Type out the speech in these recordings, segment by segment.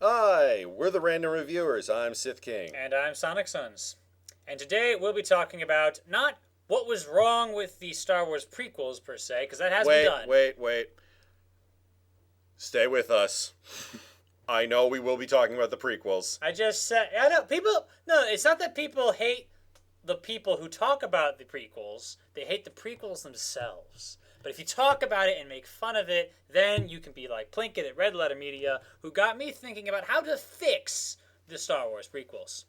Hi, we're the Random Reviewers. I'm Sith King. And I'm Sonic Sons. And today we'll be talking about not what was wrong with the Star Wars prequels per se, because that has been done. Wait. Stay with us. I know we will be talking about the prequels. I just said, I know, it's not that people hate the people who talk about the prequels. They hate the prequels themselves. But if you talk about it and make fun of it, then you can be like Plinkett at Red Letter Media, who got me thinking about how to fix the Star Wars prequels.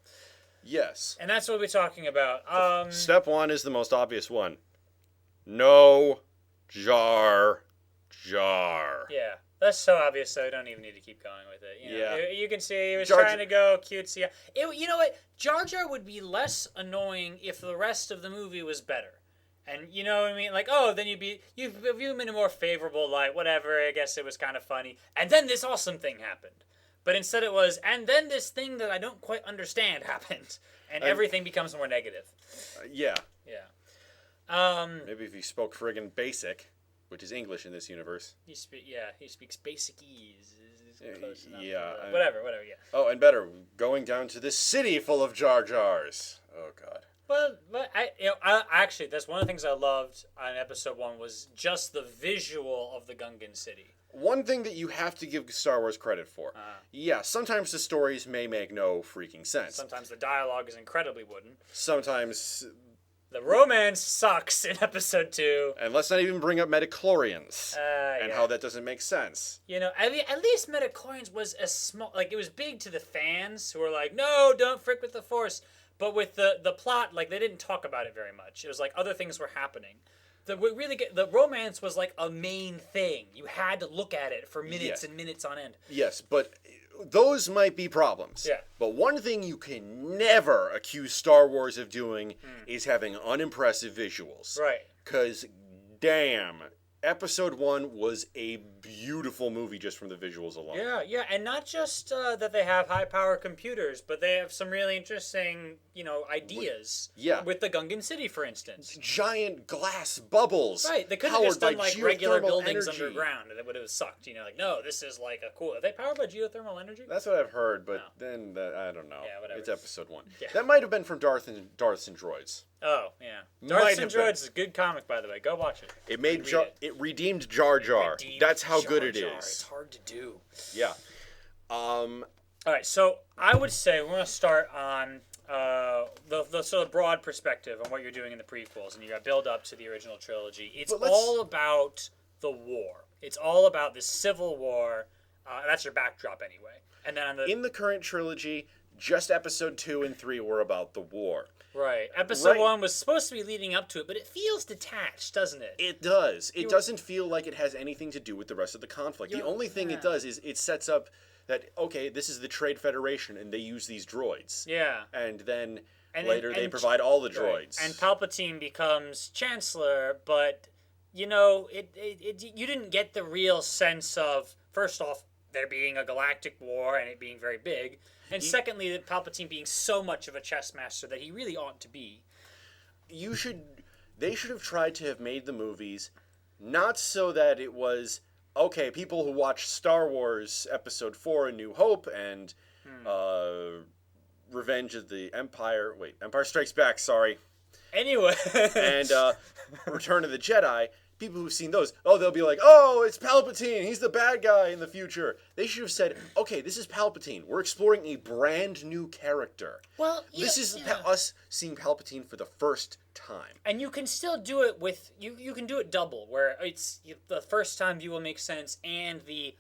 Yes. And that's what we're talking about. Step one is the most obvious one. No Jar Jar. Yeah, that's so obvious, so I don't even need to keep going with it. You know, Yeah. You can see he was Jar trying to go cutesy. You know what? Jar Jar would be less annoying if the rest of the movie was better. And you know what I mean? Like, oh, then you view him in a more favorable light, whatever, I guess it was kind of funny. And then this awesome thing happened. But instead it was, and then this thing that I don't quite understand happened. And everything becomes more negative. Yeah. Yeah. Maybe if you spoke friggin' basic, which is English in this universe. He speaks basic-ese. Close enough. Yeah. Whatever, yeah. Oh, and better, going down to this city full of Jar Jars. Oh, God. Well, but I actually, that's one of the things I loved on episode 1 was just the visual of the Gungan city. One thing that you have to give Star Wars credit for. Yeah, sometimes the stories may make no freaking sense. Sometimes the dialogue is incredibly wooden. Sometimes the romance sucks in episode 2. And let's not even bring up metachlorians and how that doesn't make sense. You know, at least metachlorians was a small, like it was big to the fans who were like, no, don't frick with the Force. But with the plot, like they didn't talk about it very much. It was like other things were happening. The romance was like a main thing. You had to look at it for minutes and minutes on end. Yes, but those might be problems. Yeah. But one thing you can never accuse Star Wars of doing is having unimpressive visuals. Right. Because, damn, episode 1 was a beautiful movie just from the visuals alone. Yeah, and not just that they have high-power computers, but they have some really interesting, ideas. Yeah. With the Gungan city, for instance. Giant glass bubbles. Right, they could have just done, like, regular buildings energy. Underground, and it would have sucked, no, this is, like, a cool... Are they powered by geothermal energy? That's what I've heard, but then, I don't know. Yeah, whatever. It's episode 1. Yeah. That might have been from Darth and Droids. Oh, yeah. Darth and Droids is a good comic, by the way. Go watch it. It redeemed Jar Jar. That's how good it is. It's hard to do. Yeah. All right, so I would say we're going to start on the sort of broad perspective on what you're doing in the prequels, and you got build up to the original trilogy. It's all about the war. It's all about the Civil War. That's your backdrop anyway. And then in the current trilogy, just episode 2 and 3 were about the war. Right. Episode 1 was supposed to be leading up to it, but it feels detached, doesn't it? It does. It doesn't feel like it has anything to do with the rest of the conflict. The only thing it does is it sets up that, okay, this is the Trade Federation, and they use these droids. Yeah. And then later they provide all the droids. Right. And Palpatine becomes Chancellor, but, you didn't get the real sense of, first off, there being a galactic war and it being very big. And secondly, that Palpatine being so much of a chess master that he really ought to be. They should have tried to have made the movies not so that it was, okay, people who watch Star Wars Episode 4, A New Hope, and Revenge of the Empire Strikes Back, sorry. Anyway. And Return of the Jedi. People who've seen those, they'll be like, oh, it's Palpatine. He's the bad guy in the future. They should have said, okay, this is Palpatine. We're exploring a brand new character. Well, this is us seeing Palpatine for the first time. And you can still do it with, you can do it double, where it's the first time view will make sense and the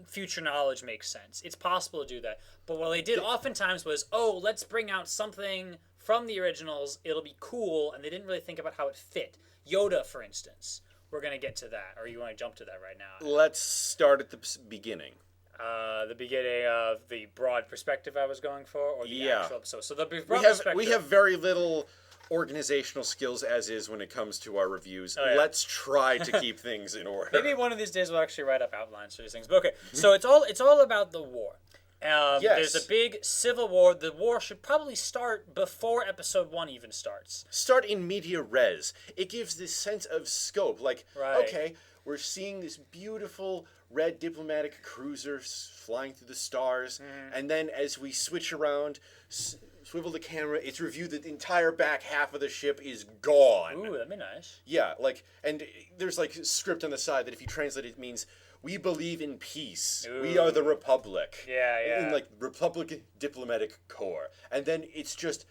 future knowledge makes sense. It's possible to do that. But what they did oftentimes was, let's bring out something from the originals. It'll be cool. And they didn't really think about how it fit. Yoda, for instance. We're going to get to that, or you want to jump to that right now? Let's start at the beginning. The beginning of the broad perspective I was going for, or the actual episode. So the broad perspective. We have very little organizational skills as is when it comes to our reviews. Oh, yeah. Let's try to keep things in order. Maybe one of these days we'll actually write up outlines for these things. But okay, so it's all about the war. Yes. There's a big civil war. The war should probably start before episode 1 even starts. Start in media res. It gives this sense of scope. Like, okay, we're seeing this beautiful red diplomatic cruiser flying through the stars, and then as we switch around, swivel the camera, it's reviewed that the entire back half of the ship is gone. Ooh, that'd be nice. Yeah, like, and there's like script on the side that if you translate it means, we believe in peace. Ooh. We are the Republic. Yeah. In like Republic Diplomatic Corps. And then it's just,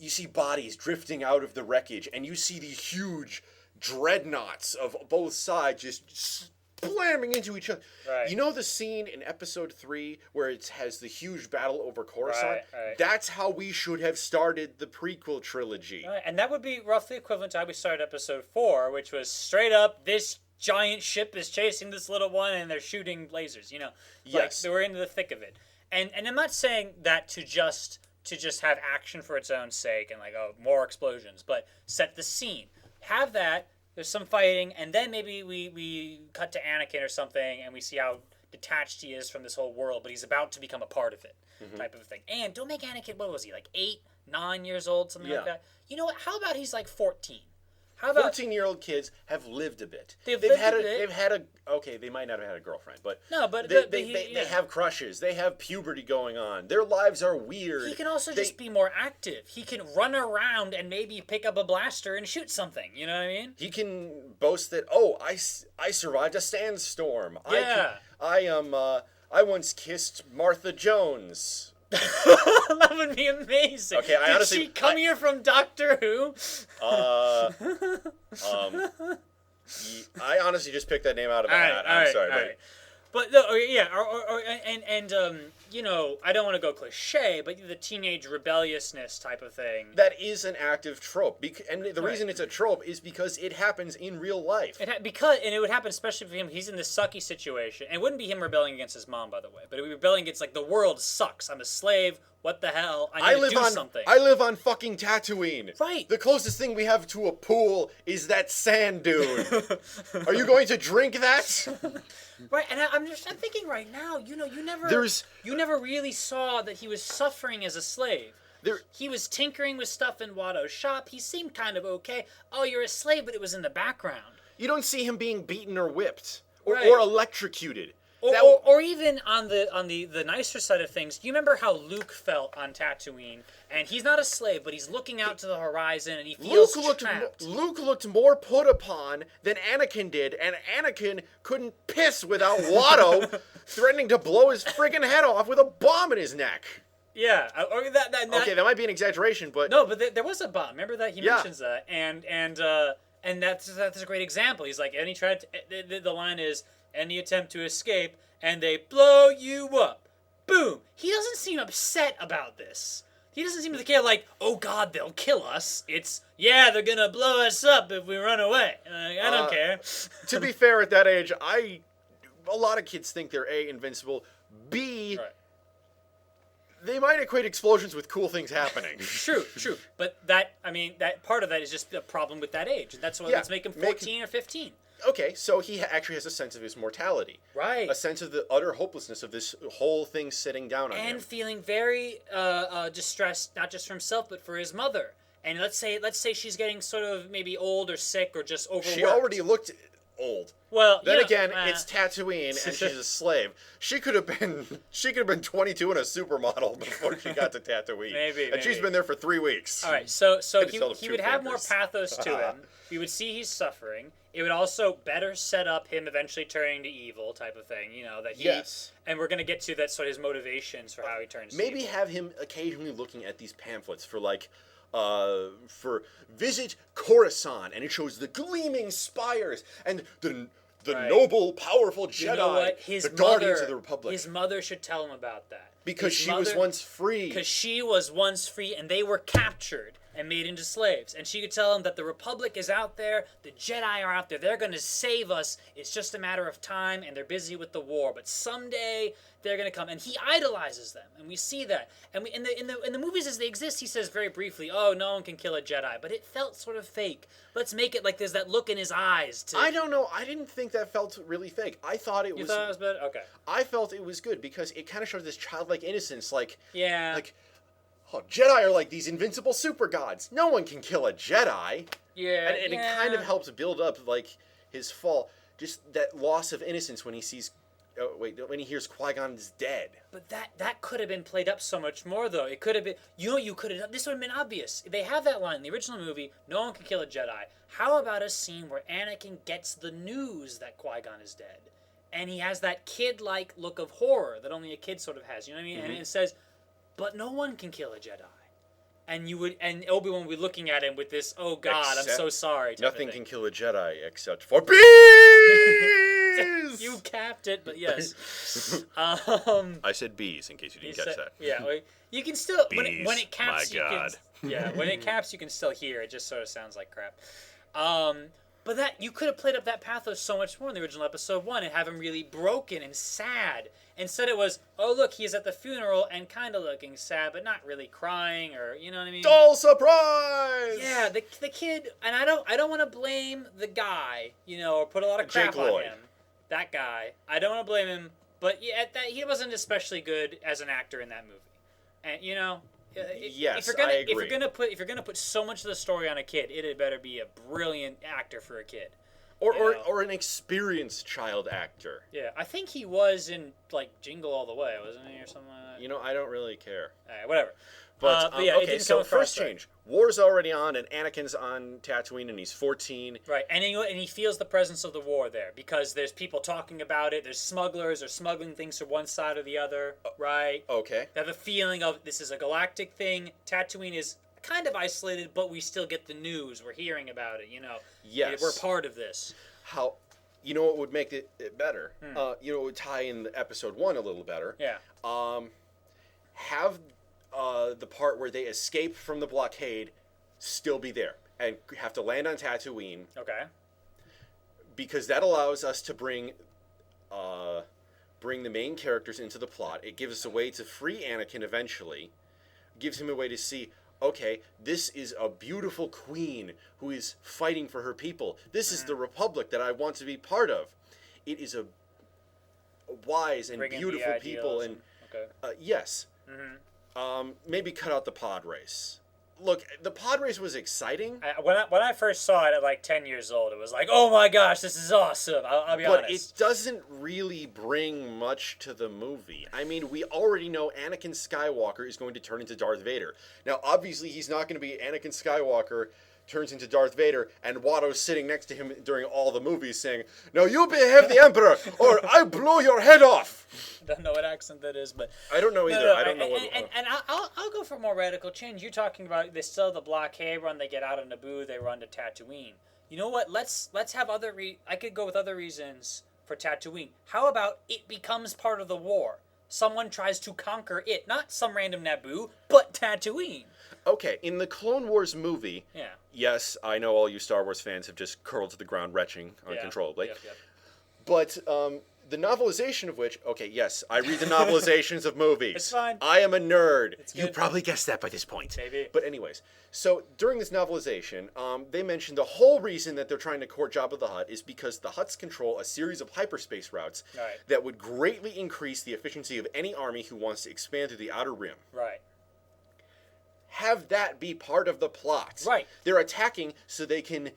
you see bodies drifting out of the wreckage, and you see these huge dreadnoughts of both sides just slamming into each other. Right. You know the scene in episode 3 where it has the huge battle over Coruscant? Right. That's how we should have started the prequel trilogy. Right. And that would be roughly equivalent to how we started episode 4, which was straight up, this giant ship is chasing this little one and they're shooting lasers, you know? Yes. Like, we're into the thick of it. And I'm not saying that to just have action for its own sake and like, oh, more explosions, but set the scene. Have that, there's some fighting, and then maybe we cut to Anakin or something and we see how detached he is from this whole world, but he's about to become a part of it, type of thing. And don't make Anakin, what was he, like 8, 9 years old, something like that? You know what, how about he's like 14? How about 14-year-old kids have lived a bit. They've lived a bit. They've had a okay. They might not have had a girlfriend, but no, but they have crushes. They have puberty going on. Their lives are weird. He can also just be more active. He can run around and maybe pick up a blaster and shoot something. You know what I mean? He can boast that, oh, I survived a sandstorm. Yeah. I once kissed Martha Jones. That would be amazing. Okay, Did she come here from Doctor Who? I honestly just picked that name out of the hat. I'm sorry, but But no, yeah, you know, I don't want to go cliche, but the teenage rebelliousness type of thing. that is an active trope, and the reason it's a trope is because it happens in real life. And it would happen especially for him. He's in this sucky situation. And it wouldn't be him rebelling against his mom, by the way. But it would be rebelling against, like, the world sucks. I'm a slave. What the hell? I need to do something. I live on fucking Tatooine. Right. The closest thing we have to a pool is that sand dune. Are you going to drink that? Right, and I'm thinking right now, you know, you never really saw that he was suffering as a slave. He was tinkering with stuff in Watto's shop. He seemed kind of okay. Oh, you're a slave, but it was in the background. You don't see him being beaten or whipped or Right. electrocuted. Or even on the nicer side of things, you remember how Luke felt on Tatooine, and he's not a slave, but he's looking out to the horizon, and he feels trapped. Luke looked more put upon than Anakin did, and Anakin couldn't piss without Watto threatening to blow his friggin' head off with a bomb in his neck. Yeah, or that Okay, that might be an exaggeration, but no, but there was a bomb. Remember that he mentions that, and that's a great example. He's like, and he tried to, the line is, any attempt to escape, and they blow you up. Boom. He doesn't seem upset about this. He doesn't seem to care like, oh God, they'll kill us. It's, yeah, they're gonna blow us up if we run away. I don't care. To be fair, at that age, a lot of kids think they're A, invincible, B, Right. they might equate explosions with cool things happening. True. But that part of that is just the problem with that age. And that's what let's make him 14 or 15. Okay, so he actually has a sense of his mortality. Right. A sense of the utter hopelessness of this whole thing sitting down on him. And feeling very distressed, not just for himself, but for his mother. And let's say she's getting sort of maybe old or sick or just overworked. She already looked old. Well, then again, it's Tatooine and she's a slave. She could have been 22 and a supermodel before she got to Tatooine. Maybe. She's been there for 3 weeks. All right, so Held he would have more pathos to him. We would see he's suffering. It would also better set up him eventually turning to evil type of thing, you know, that he... Yes. And we're going to get to that sort of his motivations for how he turns to evil. Maybe have him occasionally looking at these pamphlets for for visit Coruscant, and it shows the gleaming spires and the noble, powerful Jedi, you know what? the Guardians of the Republic. His mother should tell him about that. Because she was once free. Because she was once free, and they were captured and made into slaves. And she could tell him that the Republic is out there, the Jedi are out there, they're going to save us. It's just a matter of time, and they're busy with the war. But someday they're going to come. And he idolizes them, and we see that. And in the movies as they exist, he says very briefly, oh, no one can kill a Jedi. But it felt sort of fake. Let's make it like there's that look in his eyes. I don't know. I didn't think that felt really fake. I thought it was... You thought it was better? Okay. I felt it was good because it kind of showed this childlike innocence, Yeah. Like, oh, Jedi are like these invincible super gods. No one can kill a Jedi. Yeah. And it kind of helps build up, like, his fall. just that loss of innocence when he sees. When he hears Qui-Gon is dead. But that could have been played up so much more, though. It could have been. You could have. This would have been obvious. They have that line in the original movie. No one can kill a Jedi. How about a scene where Anakin gets the news that Qui-Gon is dead, and he has that kid-like look of horror that only a kid sort of has. You know what I mean? Mm-hmm. And it says, "But no one can kill a Jedi." And Obi-Wan would be looking at him with this, "Oh God, I'm so sorry." Nothing can kill a Jedi except for bees. You capped it, but yes. I said bees in case you didn't catch that. Yeah, you can still bees, when it caps. My God. When it caps, you can still hear it. Just sort of sounds like crap. But that you could have played up that pathos so much more in the original Episode 1 and have him really broken and sad. Instead, it was, oh look, he's at the funeral and kind of looking sad, but not really crying, or you know what I mean? Dull surprise. Yeah, the kid, and I don't want to blame the guy, or put a lot of crap on him. That guy, I don't want to blame him, but he wasn't especially good as an actor in that movie, and yes, I agree. If you're gonna put so much of the story on a kid, it had better be a brilliant actor for a kid. Or an experienced child actor. Yeah, I think he was in, Jingle All the Way, wasn't he, or something like that? I don't really care. All right, whatever. But yeah, okay, so first change. War's already on, and Anakin's on Tatooine, and he's 14. Right, and he feels the presence of the war there, because there's people talking about it, there's smugglers, or smuggling things from one side or the other, right? Okay. They have a feeling of, this is a galactic thing, Tatooine is kind of isolated, but we still get the news. We're hearing about it, Yes. We're part of this. What would make it better? It would tie in the Episode 1 a little better. Yeah. Have the part where they escape from the blockade still be there and have to land on Tatooine. Okay. Because that allows us to bring the main characters into the plot. It gives us a way to free Anakin eventually. It gives him a way to see, okay, this is a beautiful queen who is fighting for her people. This is the republic that I want to be part of. It is a wise and beautiful people. And okay. yes. Mm-hmm. Maybe cut out the pod race. Look, the pod race was exciting. When I first saw it at 10 years old, it was like, oh my gosh, this is awesome. I'll be honest. But it doesn't really bring much to the movie. I mean, we already know Anakin Skywalker is going to turn into Darth Vader. Now, obviously, he's not going to be Anakin Skywalker turns into Darth Vader, and Watto's sitting next to him during all the movies saying, "No, you behave the Emperor, or I blow your head off." Don't know what accent that is, but I don't know either. I don't know what. And I'll go for more radical change. You're talking about they still the blockade run. They get out of Naboo. They run to Tatooine. You know what? Let's have other. I could go with other reasons for Tatooine. How about it becomes part of the war? Someone tries to conquer it, not some random Naboo, but Tatooine. Okay, in the Clone Wars movie, yeah. Yes, I know all you Star Wars fans have just curled to the ground retching uncontrollably. Yep. But the novelization of which, okay, yes, I read the novelizations of movies. It's fine. I am a nerd. You probably guessed that by this point. Maybe. But anyways, so during this novelization, they mentioned the whole reason that they're trying to court Jabba the Hutt is because the Hutts control a series of hyperspace routes that would greatly increase the efficiency of any army who wants to expand through the Outer Rim. Right. Have that be part of the plot. Right. They're attacking so they can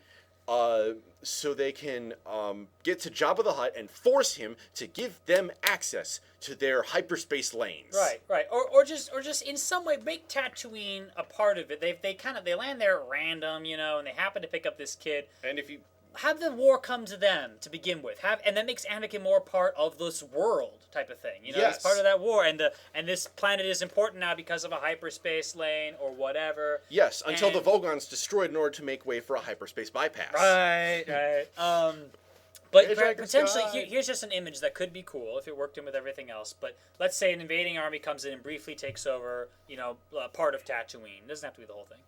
get to Jabba the Hutt and force him to give them access to their hyperspace lanes. Right. Or just in some way make Tatooine a part of it. They land there at random, and they happen to pick up this kid. And if you have the war come to them to begin with, and that makes Anakin more part of this world type of thing. Yes. He's part of that war, and this planet is important now because of a hyperspace lane or whatever. Yes, until the Vogon's destroyed in order to make way for a hyperspace bypass. Right. But potentially, here's just an image that could be cool if it worked in with everything else. But let's say an invading army comes in and briefly takes over, part of Tatooine. It doesn't have to be the whole thing.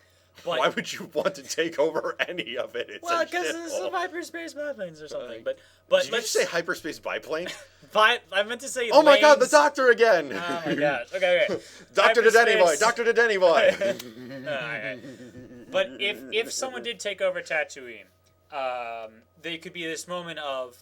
But, why would you want to take over any of it? Well, because there's some hyperspace biplanes or something. But did you say hyperspace biplane? I meant to say. Oh my God, the Doctor again! Oh my gosh. Okay. Doctor to Denny Boy. Doctor to Denny Boy. Right. But if someone did take over Tatooine, there could be this moment of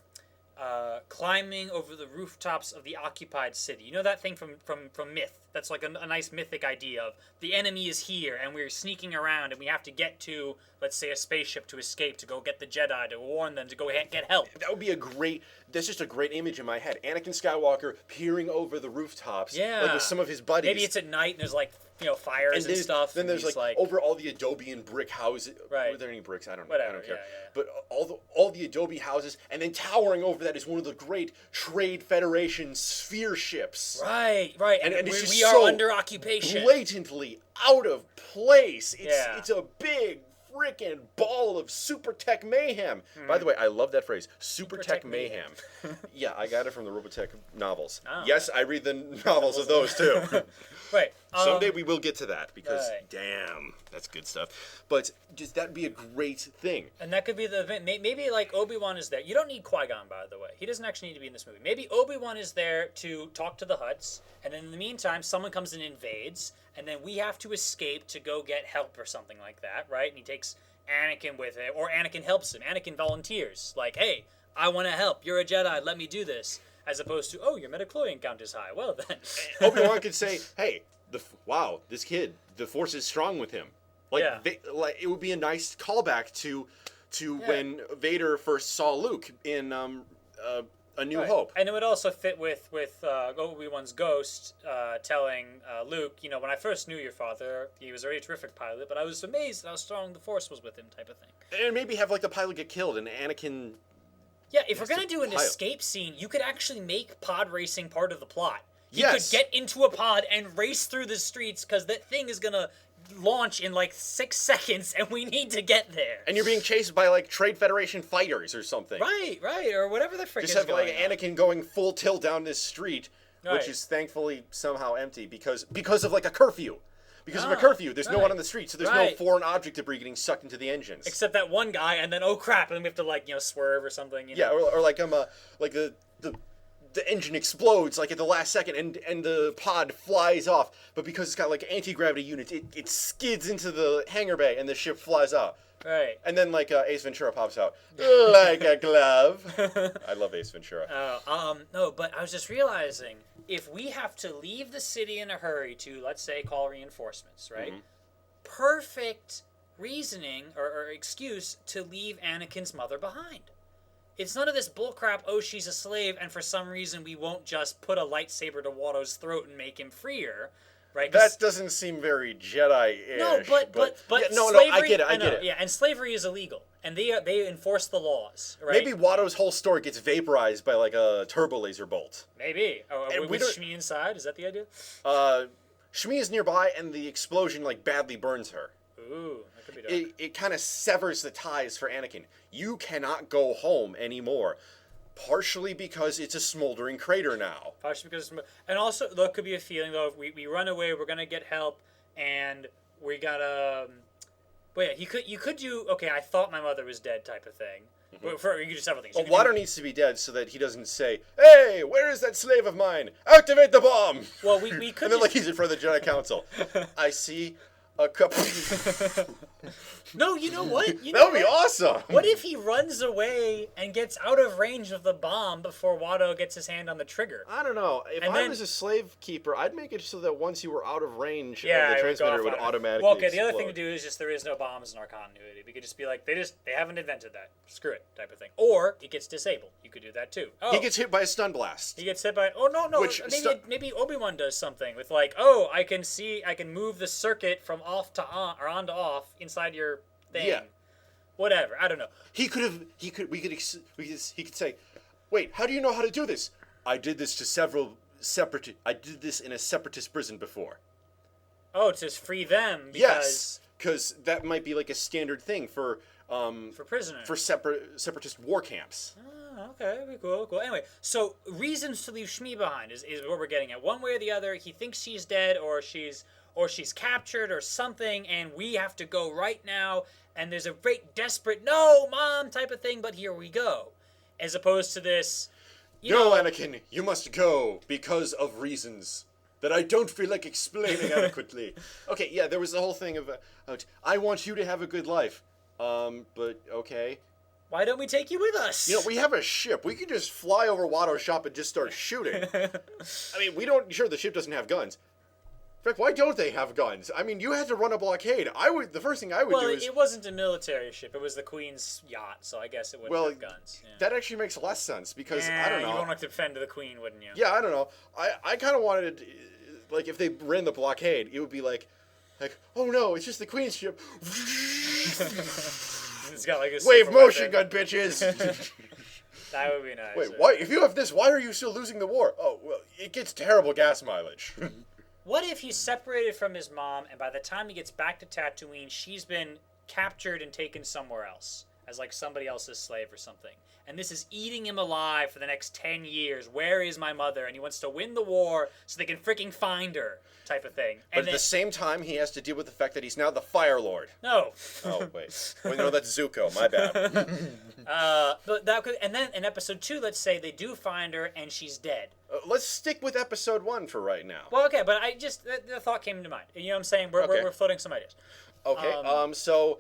climbing over the rooftops of the occupied city. You know that thing from myth? That's like a nice mythic idea of the enemy is here and we're sneaking around and we have to get to, let's say, a spaceship to escape, to go get the Jedi, to warn them, to go get help. That would be that's just a great image in my head. Anakin Skywalker peering over the rooftops, like with some of his buddies. Maybe it's at night and there's like, fires and stuff. Then there's like over all the adobe and brick houses. Right. Were there any bricks? I don't know. Whatever, I don't care. yeah. But all the adobe houses, and then towering over that is one of the great Trade Federation sphere ships. Right. And it's just we are under occupation. Blatantly out of place. It's a big freaking ball of super tech mayhem. By the way, I love that phrase, super tech mayhem. Yeah, I got it from the Robotech novels. Oh, yes, I read the novels of those too. Right. Someday we will get to that because, damn, that's good stuff. But just that'd be a great thing. And that could be the event. Maybe like Obi-Wan is there. You don't need Qui-Gon, by the way. He doesn't actually need to be in this movie. Maybe Obi-Wan is there to talk to the Hutts, and then in the meantime, someone comes and invades, and then we have to escape to go get help or something like that, right? And he takes Anakin with it, or Anakin helps him. Anakin volunteers, like, hey, I want to help. You're a Jedi. Let me do this. As opposed to, oh, your midichlorian count is high. Well, then. Obi-Wan could say, hey, wow, this kid, the Force is strong with him. Like, it would be a nice callback to when Vader first saw Luke in A New Hope. And it would also fit with Obi-Wan's ghost telling Luke, when I first knew your father, he was a very terrific pilot, but I was amazed at how strong the Force was with him, type of thing. And maybe have, like, the pilot get killed and Anakin... Yeah, if we're going to do an escape scene, you could actually make pod racing part of the plot. He could get into a pod and race through the streets because that thing is going to launch in like 6 seconds and we need to get there. And you're being chased by like Trade Federation fighters or something. Right, or whatever the frick is going on. Just have like Anakin going full tilt down this street, which is thankfully somehow empty because of like a curfew. Because of a curfew, there's no one on the street, so there's no foreign object debris getting sucked into the engines. Except that one guy, and then, oh crap, and then we have to, like, swerve or something. Yeah, or like, the engine explodes, like, at the last second, and the pod flies off, but because it's got, like, anti-gravity units, it skids into the hangar bay, and the ship flies out. Right. And then, like, Ace Ventura pops out. Like a glove. I love Ace Ventura. No, but I was just realizing, if we have to leave the city in a hurry to, let's say, call reinforcements, right? Mm-hmm. Perfect reasoning or excuse to leave Anakin's mother behind. It's none of this bullcrap, oh, she's a slave, and for some reason we won't just put a lightsaber to Watto's throat and make him free her. Right? That doesn't seem very Jedi-ish. No, but slavery, I get it. Yeah, and slavery is illegal, and they enforce the laws, right? Maybe Watto's whole story gets vaporized by like a turbo laser bolt. Maybe. With Shmi inside, is that the idea? Shmi is nearby, and the explosion like badly burns her. Ooh, that could be dark. It kind of severs the ties for Anakin. You cannot go home anymore. Partially because it's a smoldering crater now. Partially because, and also there could be a feeling though, if we run away, we're gonna get help, and we gotta. Wait, you could do okay. I thought my mother was dead, type of thing. Mm-hmm. You could do several things. Well, Watto needs to be dead so that he doesn't say, "Hey, where is that slave of mine? Activate the bomb!" Well, we could. And then, like he's in front of the Jedi Council. I see a couple. No, you know what? That would be awesome. What if he runs away and gets out of range of the bomb before Watto gets his hand on the trigger? I don't know. If I was a slave keeper, I'd make it so that once you were out of range of the transmitter, it would automatically explode. The other thing to do is just there is no bombs in our continuity. We could just be like, they haven't invented that. Screw it, type of thing. Or it gets disabled. You could do that too. Oh. He gets hit by a stun blast. He gets hit by maybe Obi-Wan does something with like, oh, I can move the circuit from off to on or on to off inside your thing. Yeah. Whatever. I don't know. He could say, "Wait, how do you know how to do this? I did this to I did this in a separatist prison before." Oh, to free them because yes, because that might be like a standard thing for prisoners for separatist war camps. Oh, okay, cool. Anyway, so reasons to leave Shmi behind is what we're getting at. One way or the other, he thinks she's dead or she's captured or something, and we have to go right now, and there's a great desperate, no, Mom, type of thing, but here we go. As opposed to this, Anakin, you must go because of reasons that I don't feel like explaining adequately. Okay, yeah, there was the whole thing of, I want you to have a good life. But, okay, Why don't we take you with us? You know, we have a ship. We could just fly over Watto's shop and just start shooting. I mean, we don't. Sure, the ship doesn't have guns. In fact, why don't they have guns? I mean, you had to run a blockade. The first thing I would do is... Well, it wasn't a military ship. It was the Queen's yacht, so I guess it wouldn't have guns. Yeah. That actually makes less sense, because, I don't know... You won't have to defend the Queen, wouldn't you? Yeah, I don't know. I kind of wanted... Like, if they ran the blockade, it would be like, oh no, it's just the Queen's ship. It's got like a wave motion gun, bitches. That would be nice. Wait, why? If you have this, why are you still losing the war? Oh, well, it gets terrible gas mileage. What if he's separated from his mom, and by the time he gets back to Tatooine, she's been captured and taken somewhere else as like somebody else's slave or something? And this is eating him alive for the next 10 years. Where is my mother? And he wants to win the war so they can freaking find her, type of thing. But at the same time, he has to deal with the fact that he's now the Fire Lord. No. Oh, wait. Well, no, that's Zuko. My bad. But that could, and then in episode 2, let's say they do find her and she's dead. Let's stick with episode 1 for right now. Well, okay, but I just, the thought came to mind. You know what I'm saying? We're floating some ideas. Okay, so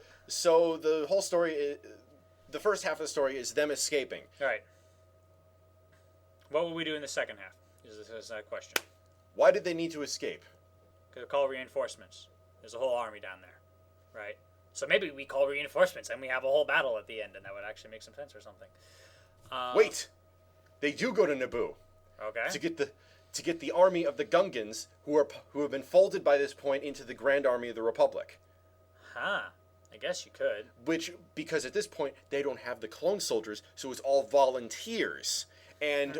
the whole story, the first half of the story is them escaping. All right. What will we do in the second half? Is that question. Why did they need to escape? Call reinforcements. There's a whole army down there, right? So maybe we call reinforcements and we have a whole battle at the end, and that would actually make some sense or something. Wait, they do go to Naboo. Okay. To get the army of the Gungans, who have been folded by this point into the Grand Army of the Republic. Huh. I guess you could. Because at this point they don't have the clone soldiers, so it's all volunteers and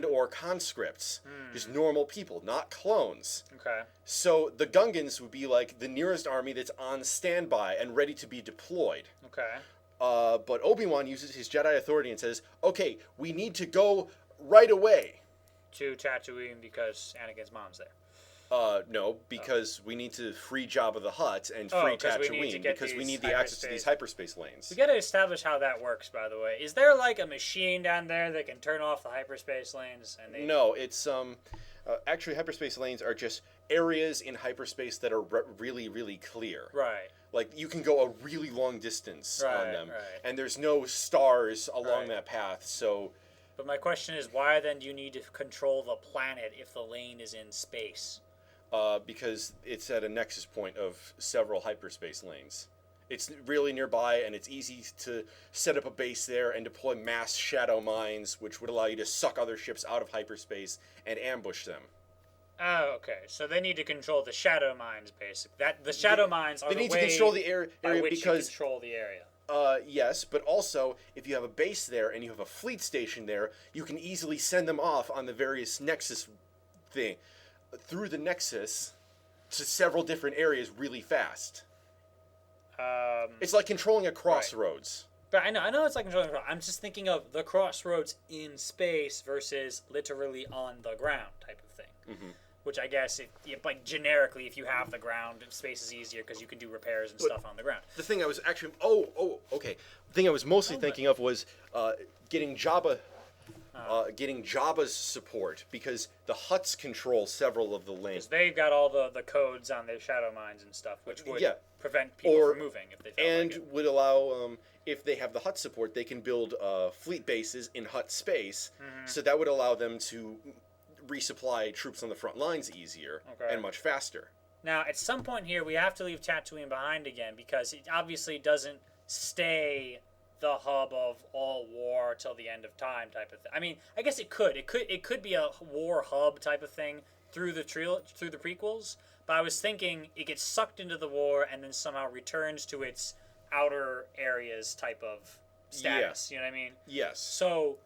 or conscripts, just normal people, not clones. Okay. So the Gungans would be like the nearest army that's on standby and ready to be deployed. Okay. But Obi-Wan uses his Jedi authority and says, "Okay, we need to go right away." To Tatooine because Anakin's mom's there. No, because we need to free Jabba the Hutt and free Tatooine because we need the access to these hyperspace lanes. We got to establish how that works, by the way. Is there like a machine down there that can turn off the hyperspace lanes? No, it's actually hyperspace lanes are just areas in hyperspace that are really, really clear. Right. Like you can go a really long distance on them, and there's no stars along that path, so. But my question is, why then do you need to control the planet if the lane is in space? Because it's at a nexus point of several hyperspace lanes. It's really nearby, and it's easy to set up a base there and deploy mass shadow mines, which would allow you to suck other ships out of hyperspace and ambush them. Oh, okay. So they need to control the shadow mines, basically. The shadow mines are the way to control the area by which because you control the area. Yes, but also, if you have a base there and you have a fleet station there, you can easily send them off on the various nexus through the nexus to several different areas really fast. It's like controlling a crossroads. But I know it's like controlling a crossroads. I'm just thinking of the crossroads in space versus literally on the ground type of thing. Mm-hmm. Which I guess, like generically, if you have the ground, space is easier because you can do repairs and stuff on the ground. The thing I was actually, okay. The thing I was mostly thinking of was getting Jabba, getting Jabba's support because the Hutts control several of the lanes. Because they've got all the codes on their shadow mines and stuff, which would prevent people from moving if they felt like it. Would allow, if they have the Hutt support, they can build fleet bases in Hutt space. Mm-hmm. So that would allow them to resupply troops on the front lines easier and much faster. Now, at some point here, we have to leave Tatooine behind again because it obviously doesn't stay the hub of all war till the end of time type of thing. I mean, I guess it could. It could be a war hub type of thing through the prequels. But I was thinking it gets sucked into the war and then somehow returns to its outer areas type of status. You know what I mean? Yes. So,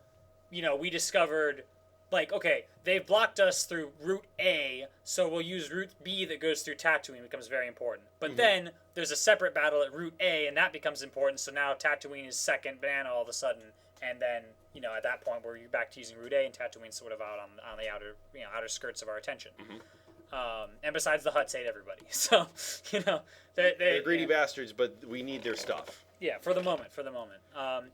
we discovered. Like, okay, they've blocked us through Route A, so we'll use Route B that goes through Tatooine. It becomes very important. But then there's a separate battle at Route A, and that becomes important. So now Tatooine is second banana all of a sudden. And then, at that point, we're back to using Route A, and Tatooine's sort of out on the outer, outer skirts of our attention. Mm-hmm. And besides, the Hutts hate everybody. So, they're greedy bastards, but we need their stuff. Yeah, for the moment.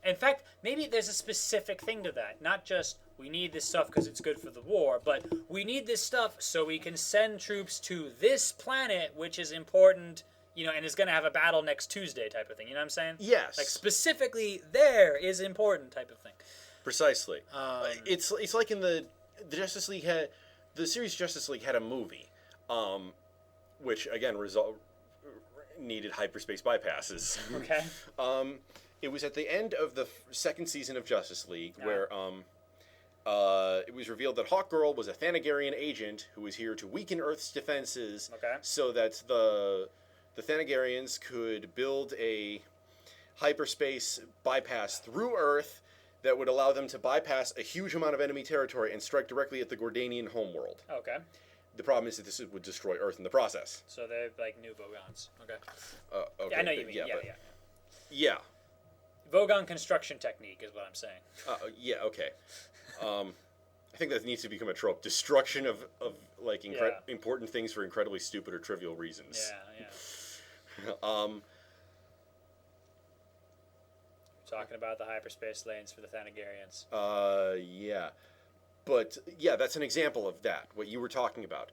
In fact, maybe there's a specific thing to that. Not just we need this stuff because it's good for the war, but we need this stuff so we can send troops to this planet, which is important, and is going to have a battle next Tuesday type of thing. You know what I'm saying? Yes. Like specifically there is important type of thing. Precisely. It's like in the Justice League the series Justice League had a movie, which again needed hyperspace bypasses. Okay. It was at the end of the second season of Justice League where it was revealed that Hawkgirl was a Thanagarian agent who was here to weaken Earth's defenses, so that the Thanagarians could build a hyperspace bypass through Earth that would allow them to bypass a huge amount of enemy territory and strike directly at the Gordanian homeworld. Okay. The problem is that this would destroy Earth in the process. So they're like new Vogons. Okay. Okay. Yeah, I know what you mean. Yeah. Vogon construction technique is what I'm saying. Yeah, okay. I think that needs to become a trope. Destruction of like important things for incredibly stupid or trivial reasons. Yeah. Talking about the hyperspace lanes for the Thanagarians. Yeah. But yeah, that's an example of that. What you were talking about.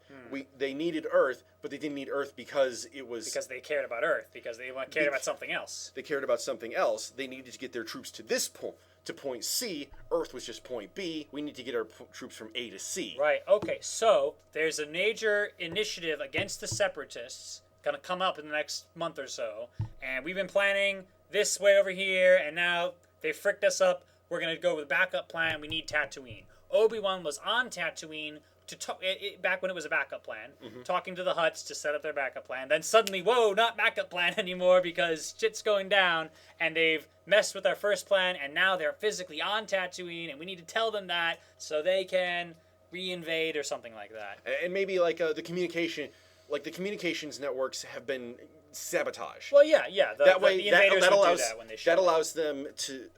They needed Earth, but they didn't need Earth because they cared about Earth, because they cared about something else. They cared about something else. They needed to get their troops to this point, to point C. Earth was just point B. We need to get our troops from A to C. Right. Okay. So there's a major initiative against the Separatists gonna come up in the next month or so, and we've been planning this way over here, and now they fricked us up. We're gonna go with a backup plan. We need Tatooine. Obi-Wan was on Tatooine back when it was a backup plan, talking to the Hutts to set up their backup plan. Then suddenly, whoa, not backup plan anymore because shit's going down, and they've messed with our first plan, and now they're physically on Tatooine, and we need to tell them that so they can reinvade or something like that. And maybe like the communications networks have been sabotaged. Well, yeah. The invaders that would allows do that when they show that allows them to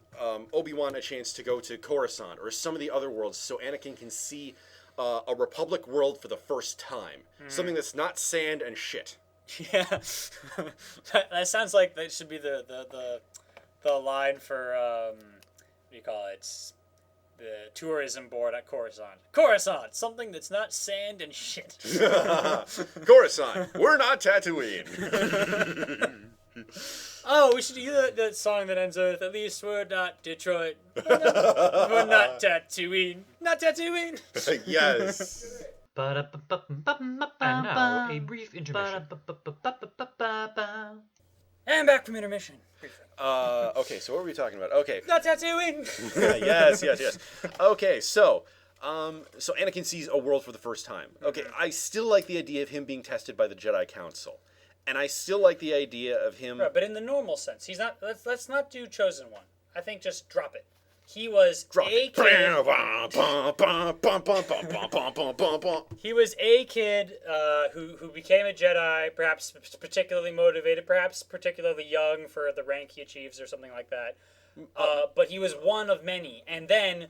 Obi-Wan a chance to go to Coruscant or some of the other worlds, so Anakin can see a Republic world for the first time. Something that's not sand and shit. Yeah, that sounds like that should be the line for what do you call it? The tourism board at Coruscant. Coruscant, something that's not sand and shit. Coruscant, we're not Tatooine. Oh, we should do the song that ends with, at least we're not Detroit. We're not Tatooine. Not Tatooine. Yes. And now, a brief intermission. And back from intermission. Okay, so what were we talking about? Okay. Not Tatooine. Yes. Okay, so Anakin sees a world for the first time. Okay, I still like the idea of him being tested by the Jedi Council. And I still like the idea of him... Right, but in the normal sense. He's not... Let's not do Chosen One. I think just drop it. He was a kid... He was a kid who became a Jedi, perhaps particularly motivated, perhaps particularly young for the rank he achieves or something like that. But he was one of many. And then,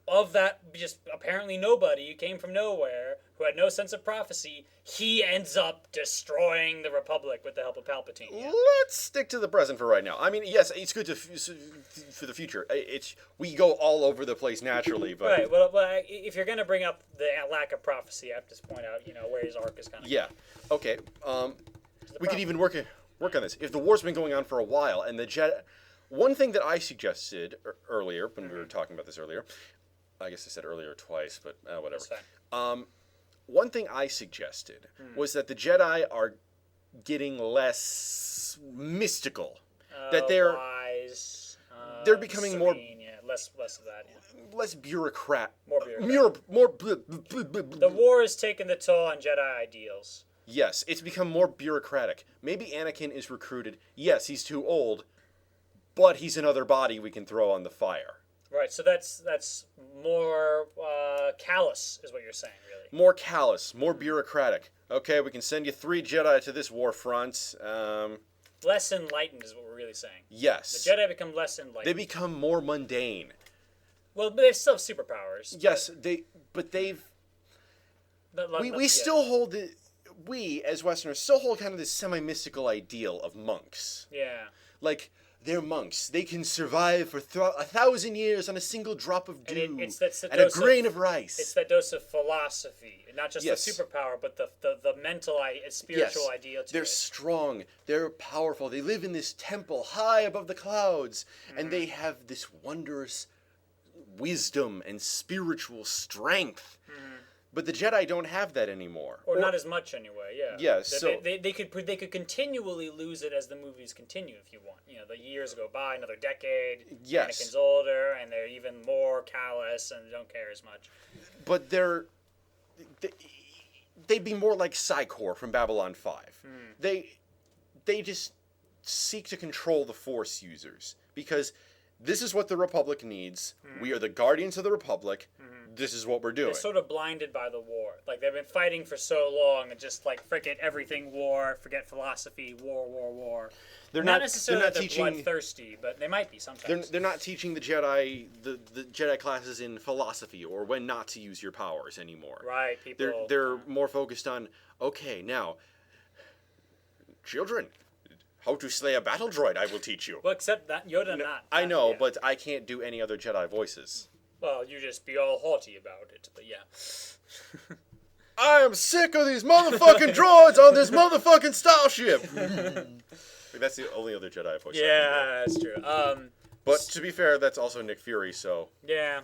of that, just apparently nobody who came from nowhere, who had no sense of prophecy, he ends up destroying the Republic with the help of Palpatine. Yeah. Let's stick to the present for right now. I mean, yes, it's good for the future. We go all over the place naturally, but right. Well, if you're gonna bring up the lack of prophecy, I have to point out, where his arc is kind of. Yeah. Okay. We could even work on this. If the war's been going on for a while, and the Jedi, one thing that I suggested earlier when we were talking about this earlier, I guess I said earlier twice, but whatever. That's fine. One thing I suggested was that the Jedi are getting less mystical. That they're wise. They're becoming more less of that. Yeah. Less bureaucrat. More bureaucratic. The war has taken the toll on Jedi ideals. Yes, it's become more bureaucratic. Maybe Anakin is recruited. Yes, he's too old, but he's another body we can throw on the fire. Right, so that's more callous, is what you're saying, really. More callous, more bureaucratic. Okay, we can send you 3 Jedi to this war front. Less enlightened is what we're really saying. Yes. The Jedi become less enlightened. They become more mundane. Well, but they still have superpowers. Yes, they've... We still hold we, as Westerners, still hold kind of this semi-mystical ideal of monks. Yeah. Like... they're monks. They can survive for 1,000 years on a single drop of dew And it's that and a dose grain of rice. It's that dose of philosophy, and not just Yes. the superpower, but the mental, spiritual Yes, ideal to they're it. strong, they're powerful, they live in this temple high above the clouds, and they have this wondrous wisdom and spiritual strength. But the Jedi don't have that anymore. Or not as much anyway. Yeah. Yeah, so- they could continually lose it as the movies continue if you want. You know, the years go by, another decade. Yes. Anakin's older, and they're even more callous and don't care as much. But they'd be more like Psychor from Babylon 5. They just seek to control the Force users because this is what the Republic needs. We are the guardians of the Republic. This is what we're doing. They're sort of blinded by the war. Like, they've been fighting for so long and just, like, frickin' everything war, forget philosophy, war. They're not not necessarily they're not that they're teaching. bloodthirsty, but they might be sometimes. They're not teaching the Jedi the Jedi classes in philosophy or when not to use your powers anymore. Right, people. They're more focused on okay now, children, how to slay a battle droid. I will teach you. Well, except that Yoda not. I know, yeah. but I can't do any other Jedi voices. Well, you just be all haughty about it, but yeah. I am sick of these motherfucking droids on this motherfucking starship. That's the only other Jedi voice. I can do. Yeah, that's true. But to be fair, that's also Nick Fury. So Yeah.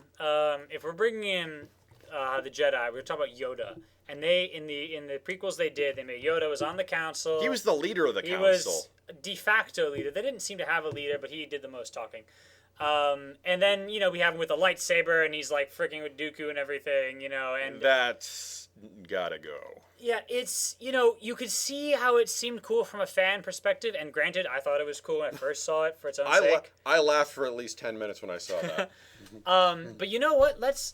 If we're bringing in the Jedi, we're talking about Yoda, and they in the prequels they made Yoda was on the council. he was the leader of the He council. was de facto leader. They didn't seem to have a leader, but he did the most talking. And then we have him with a lightsaber, and he's like freaking with Dooku and everything, and That's gotta go. yeah, it's you could see how it seemed cool from a fan perspective, and granted, I thought it was cool when I first saw it for its own sake. I laughed for at least 10 minutes when I saw that. But you know what? Let's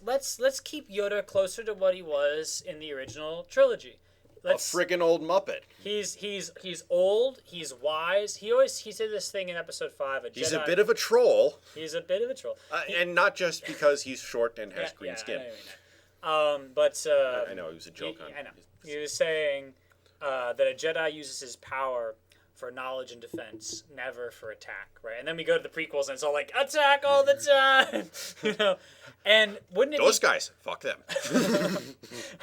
keep Yoda closer to what he was in the original trilogy. A friggin' old Muppet. He's old. He's wise. He said this thing in episode 5. He's a bit of a troll. He's a bit of a troll. And not just because he's short and has green skin. I know, it was a joke on. I know. He was saying that a Jedi uses his power for knowledge and defense, never for attack, right? And then we go to the prequels, and it's all like attack all the time, And wouldn't it Those guys, fuck them.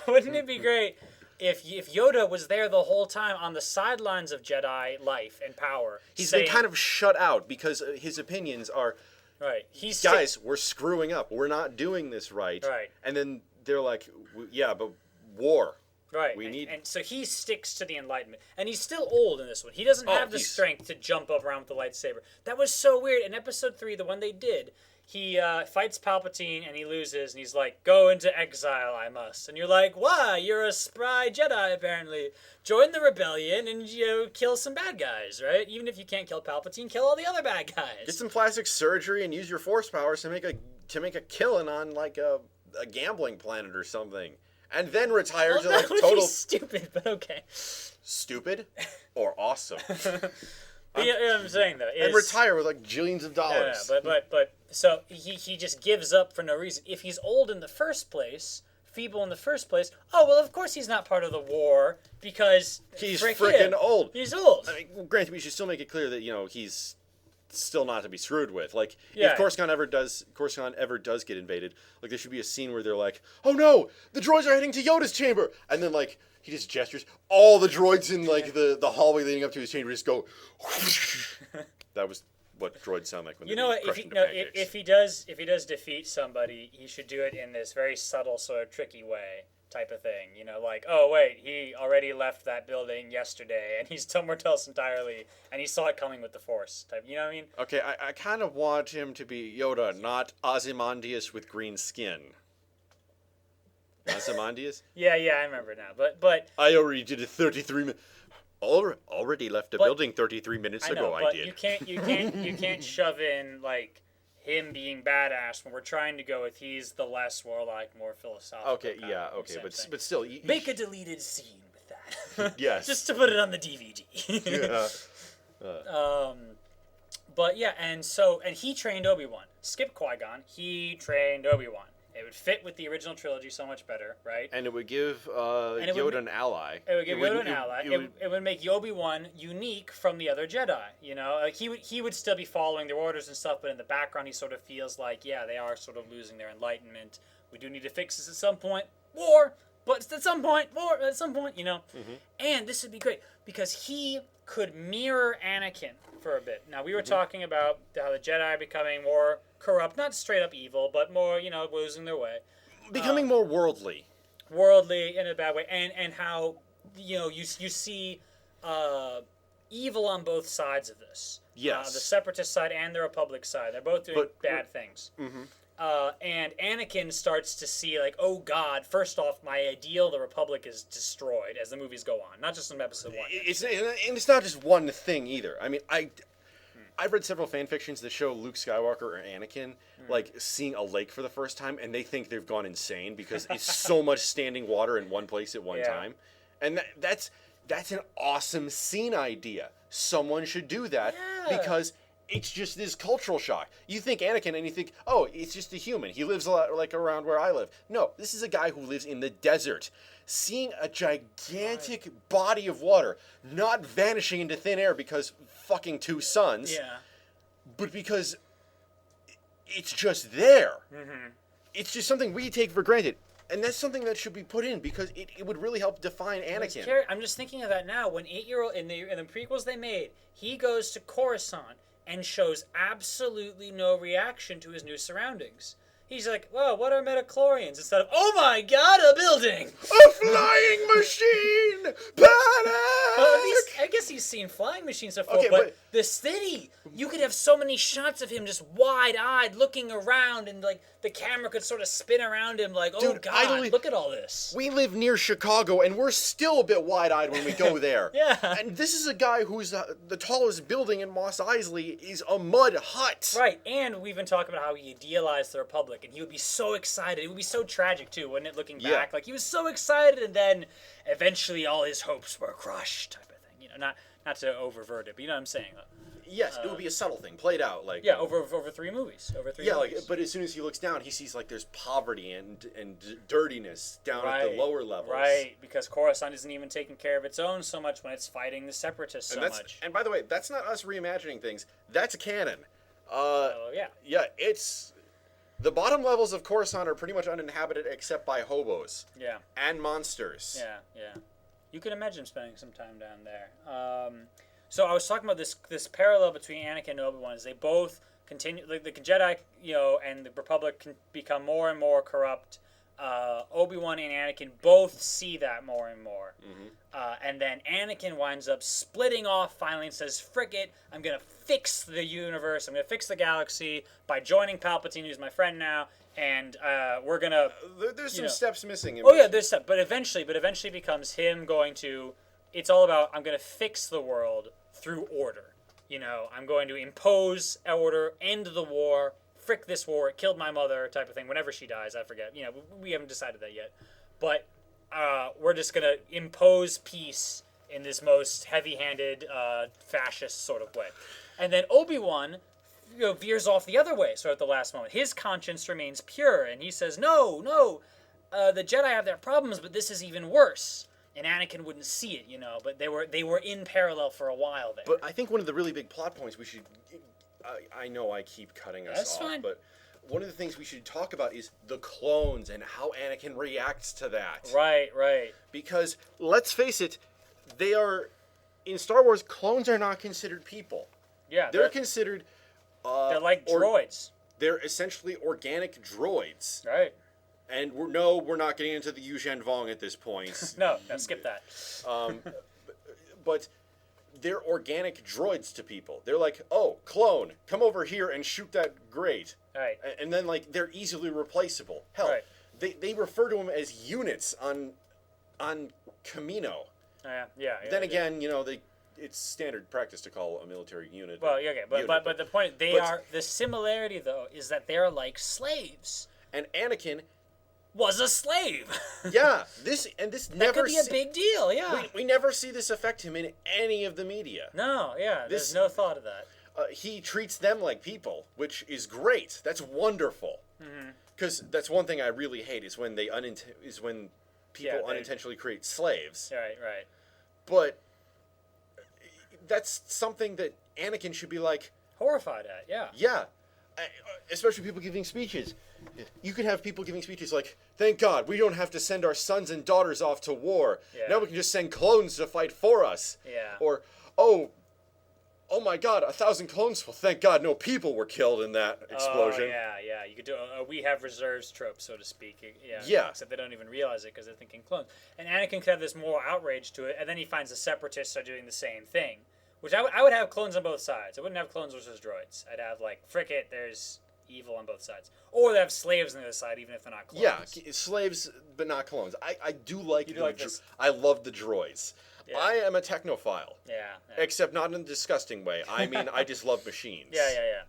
wouldn't it be great if Yoda was there the whole time on the sidelines of Jedi life and power? He's been kind of shut out because his opinions are, right. guys, we're screwing up. We're not doing this right. Right. And then they're like, yeah, but war. Right, and so he sticks to the Enlightenment, and he's still old in this one. He doesn't have the strength to jump up around with the lightsaber. That was so weird. In Episode 3, the one they did, he fights Palpatine, and he loses, and he's like, "Go into exile, I must." And you're like, "Why? You're a spry Jedi, apparently. Join the rebellion and kill some bad guys, right? Even if you can't kill Palpatine, kill all the other bad guys. Get some plastic surgery and use your force powers to make a killing on like a gambling planet or something." And then retire to like that would total be stupid, but okay. stupid or awesome. You know what I'm saying though, And retire with like jillions of dollars. Yeah, but so he just gives up for no reason. If he's old in the first place, feeble in the first place, oh well, of course he's not part of the war because he's freaking old. He's old. I mean, granted, we should still make it clear that he's still not to be screwed with. Like, Yeah. if Coruscant ever does get invaded, like there should be a scene where they're like, "Oh no, the droids are heading to Yoda's chamber," and then like he just gestures. All the droids in like the hallway leading up to his chamber just go. That was what droids sound like when You they're know being what? crushed into pancakes. If he does defeat somebody, he should do it in this very subtle, sort of tricky way, type of thing. Like, oh wait, he already left that building yesterday, and he's somewhere else entirely, and he saw it coming with the Force. Type, you know what I mean? Okay, I kind of want him to be Yoda, not Ozymandias with green skin. Ozymandias? Yeah, I remember now. But I already did it 33 minutes. Already left the building 33 minutes I know, ago. but I did. you can't shove in like him being badass when we're trying to go with he's the less warlike, more philosophical. Okay, kind yeah, of okay, same but thing. but still, Make a deleted scene with that. Yes. Just to put it on the DVD. yeah. But yeah, and he trained Obi-Wan. Skip Qui-Gon. He trained Obi-Wan. It would fit with the original trilogy so much better, right? And it would give it Yoda would an ally. It would give would- Yoda an ally. It would make Obi-Wan unique from the other Jedi. You know, like he would still be following their orders and stuff, but in the background, he sort of feels like, yeah, they are sort of losing their enlightenment. We do need to fix this at some point. But at some point, you know. Mm-hmm. And this would be great because he could mirror Anakin for a bit. Now, we were talking about how the Jedi are becoming more corrupt, not straight up evil, but more, you know, losing their way. Becoming more worldly. Worldly in a bad way. And how, you know, you see evil on both sides of this. Yes. The Separatist side and the Republic side. They're both doing bad things. Mm-hmm. And Anakin starts to see, like, oh God, first off, my ideal, the Republic, is destroyed as the movies go on. Not just in episode 1. It's not just one thing either. I mean, I've read several fan fictions that show Luke Skywalker or Anakin like seeing a lake for the first time, and they think they've gone insane because it's so much standing water in one place at one time, and that's an awesome scene idea. Someone should do that because it's just this cultural shock. You think Anakin and you think, oh, it's just a human. He lives a lot like around where I live. No, this is a guy who lives in the desert. Seeing a gigantic body of water not vanishing into thin air because fucking two suns, but because it's just there. Mm-hmm. It's just something we take for granted. And that's something that should be put in because it would really help define Anakin. I'm just thinking of that now. When 8-year-old in the prequels they made, he goes to Coruscant and shows absolutely no reaction to his new surroundings. He's like, "Whoa, what are metachlorians?" Instead of, "Oh my God, a building, a flying machine, panic!" Well, at least I guess he's seen flying machines before. Okay, but the city, you could have so many shots of him just wide-eyed looking around, and like the camera could sort of spin around him, like, "Oh Dude, God, look at all this." We live near Chicago, and we're still a bit wide-eyed when we go there. Yeah. And this is a guy who's the tallest building in Mos Eisley is a mud hut. Right, and we've been talking about how he idealized the Republic. And he would be so excited. It would be so tragic, too, wouldn't it, looking back? Like, he was so excited, and then eventually all his hopes were crushed, type of thing. You know, not to oververt it, but you know what I'm saying. Yes, it would be a subtle thing, played out. Like over 3 movies. But as soon as he looks down, he sees, like, there's poverty and dirtiness down at the lower levels. Right, because Coruscant isn't even taking care of its own so much when it's fighting the Separatists so much. And by the way, that's not us reimagining things. That's canon. Yeah, it's... The bottom levels of Coruscant are pretty much uninhabited except by hobos. Yeah. And monsters. Yeah. You can imagine spending some time down there. So I was talking about this parallel between Anakin and Obi-Wan is they both continue, like the Jedi, you know, and the Republic can become more and more corrupt. Obi-Wan and Anakin both see that more and more. Mm-hmm. And then Anakin winds up splitting off finally and says, "Frick it, I'm going to fix the universe, I'm going to fix the galaxy by joining Palpatine, who's my friend now, and we're going to..." There's some steps missing. There's steps, but eventually becomes him going to... It's all about, I'm going to fix the world through order. You know, I'm going to impose order, end the war, frick this war, it killed my mother, type of thing. Whenever she dies, I forget. You know, we haven't decided that yet. But we're just going to impose peace in this most heavy-handed, fascist sort of way. And then Obi-Wan, you know, veers off the other way, so at the last moment. His conscience remains pure, and he says, no, the Jedi have their problems, but this is even worse. And Anakin wouldn't see it, you know, but they were in parallel for a while there. But I think one of the really big plot points we should... I know I keep cutting us That's off, fine. But one of the things we should talk about is the clones and how Anakin reacts to that. Right. Because, let's face it, they are... In Star Wars, clones are not considered people. Yeah. They're considered... they're like droids. They're essentially organic droids. Right. And we're not getting into the Yuuzhan Vong at this point. No, skip that. But they're organic droids to people. They're like, oh, clone, come over here and shoot that grate. Right. And then, like, they're easily replaceable. Hell, right. they refer to them as units on Camino. Yeah. Then again, you know, it's standard practice to call a military unit. Well, okay, but the point, the similarity, though, is that they're like slaves. And Anakin... was a slave. Yeah, this that never could be a big deal. Yeah, we never see this affect him in any of the media. No, yeah, there's no thought of that. He treats them like people, which is great. That's wonderful. because that's one thing I really hate is when people Yeah, they- unintentionally create slaves. Right. But that's something that Anakin should be like, Horrified at, yeah. yeah. Especially people giving speeches. You could have people giving speeches like, thank God, we don't have to send our sons and daughters off to war. Yeah. Now we can just send clones to fight for us. Yeah. Or, oh my God, 1,000 clones. Well, thank God no people were killed in that explosion. Oh, yeah. You could do a we have reserves trope, so to speak. Yeah. Yeah. Except they don't even realize it because they're thinking clones. And Anakin could have this moral outrage to it, and then he finds the Separatists are doing the same thing. Which I would have clones on both sides. I wouldn't have clones versus droids. I'd have, like, frick it, there's evil on both sides. Or they have slaves on the other side, even if they're not clones. Yeah, slaves, but not clones. I do like You do like this. I love the droids. Yeah. I am a technophile. Yeah. Except not in a disgusting way. I mean, I just love machines. Yeah.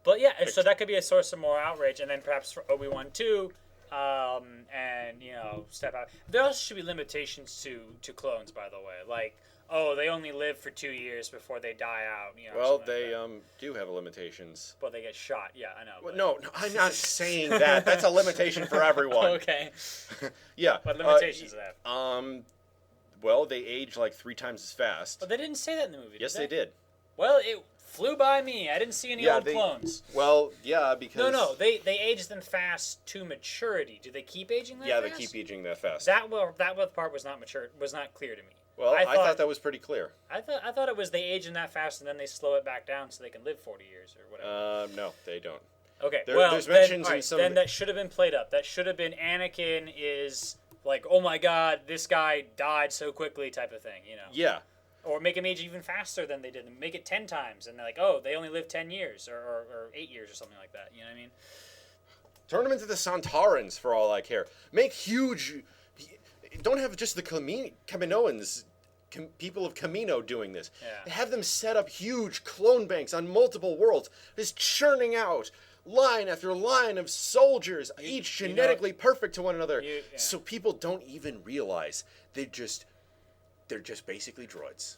But yeah, so that could be a source of more outrage, and then perhaps for Obi-Wan too, and step out. There also should be limitations to clones, by the way. Like, they only live for 2 years before they die out. Well, they do have limitations. But they get shot. Yeah, I know. Well, no, I'm not saying that. That's a limitation for everyone. Okay. Yeah. What limitations do they have? Well, they age like 3 times as fast. But they didn't say that in the movie. Yes, did they did. Well, it flew by me. I didn't see any old clones. Well, yeah, because No, they age them fast to maturity. Do they keep aging that yeah, fast? they keep aging that fast. That part was not mature. Was not clear to me. Well, I thought that was pretty clear. I thought it was they age them that fast and then they slow it back down so they can live 40 years or whatever. No, they don't. Okay, there's mentions in some. Then that should have been played up. That should have been Anakin is like, oh my God, this guy died so quickly, type of thing. Yeah. Or make him age even faster than they did. Make it 10 times, and they're like, oh, they only live 10 years or 8 years or something like that. You know what I mean? Turn them into the Santarans for all I care. Make huge. Don't have just the Kaminoans, people of Kamino doing this. Yeah. Have them set up huge clone banks on multiple worlds, just churning out line after line of soldiers, each genetically perfect to one another. So people don't even realize they're just basically droids.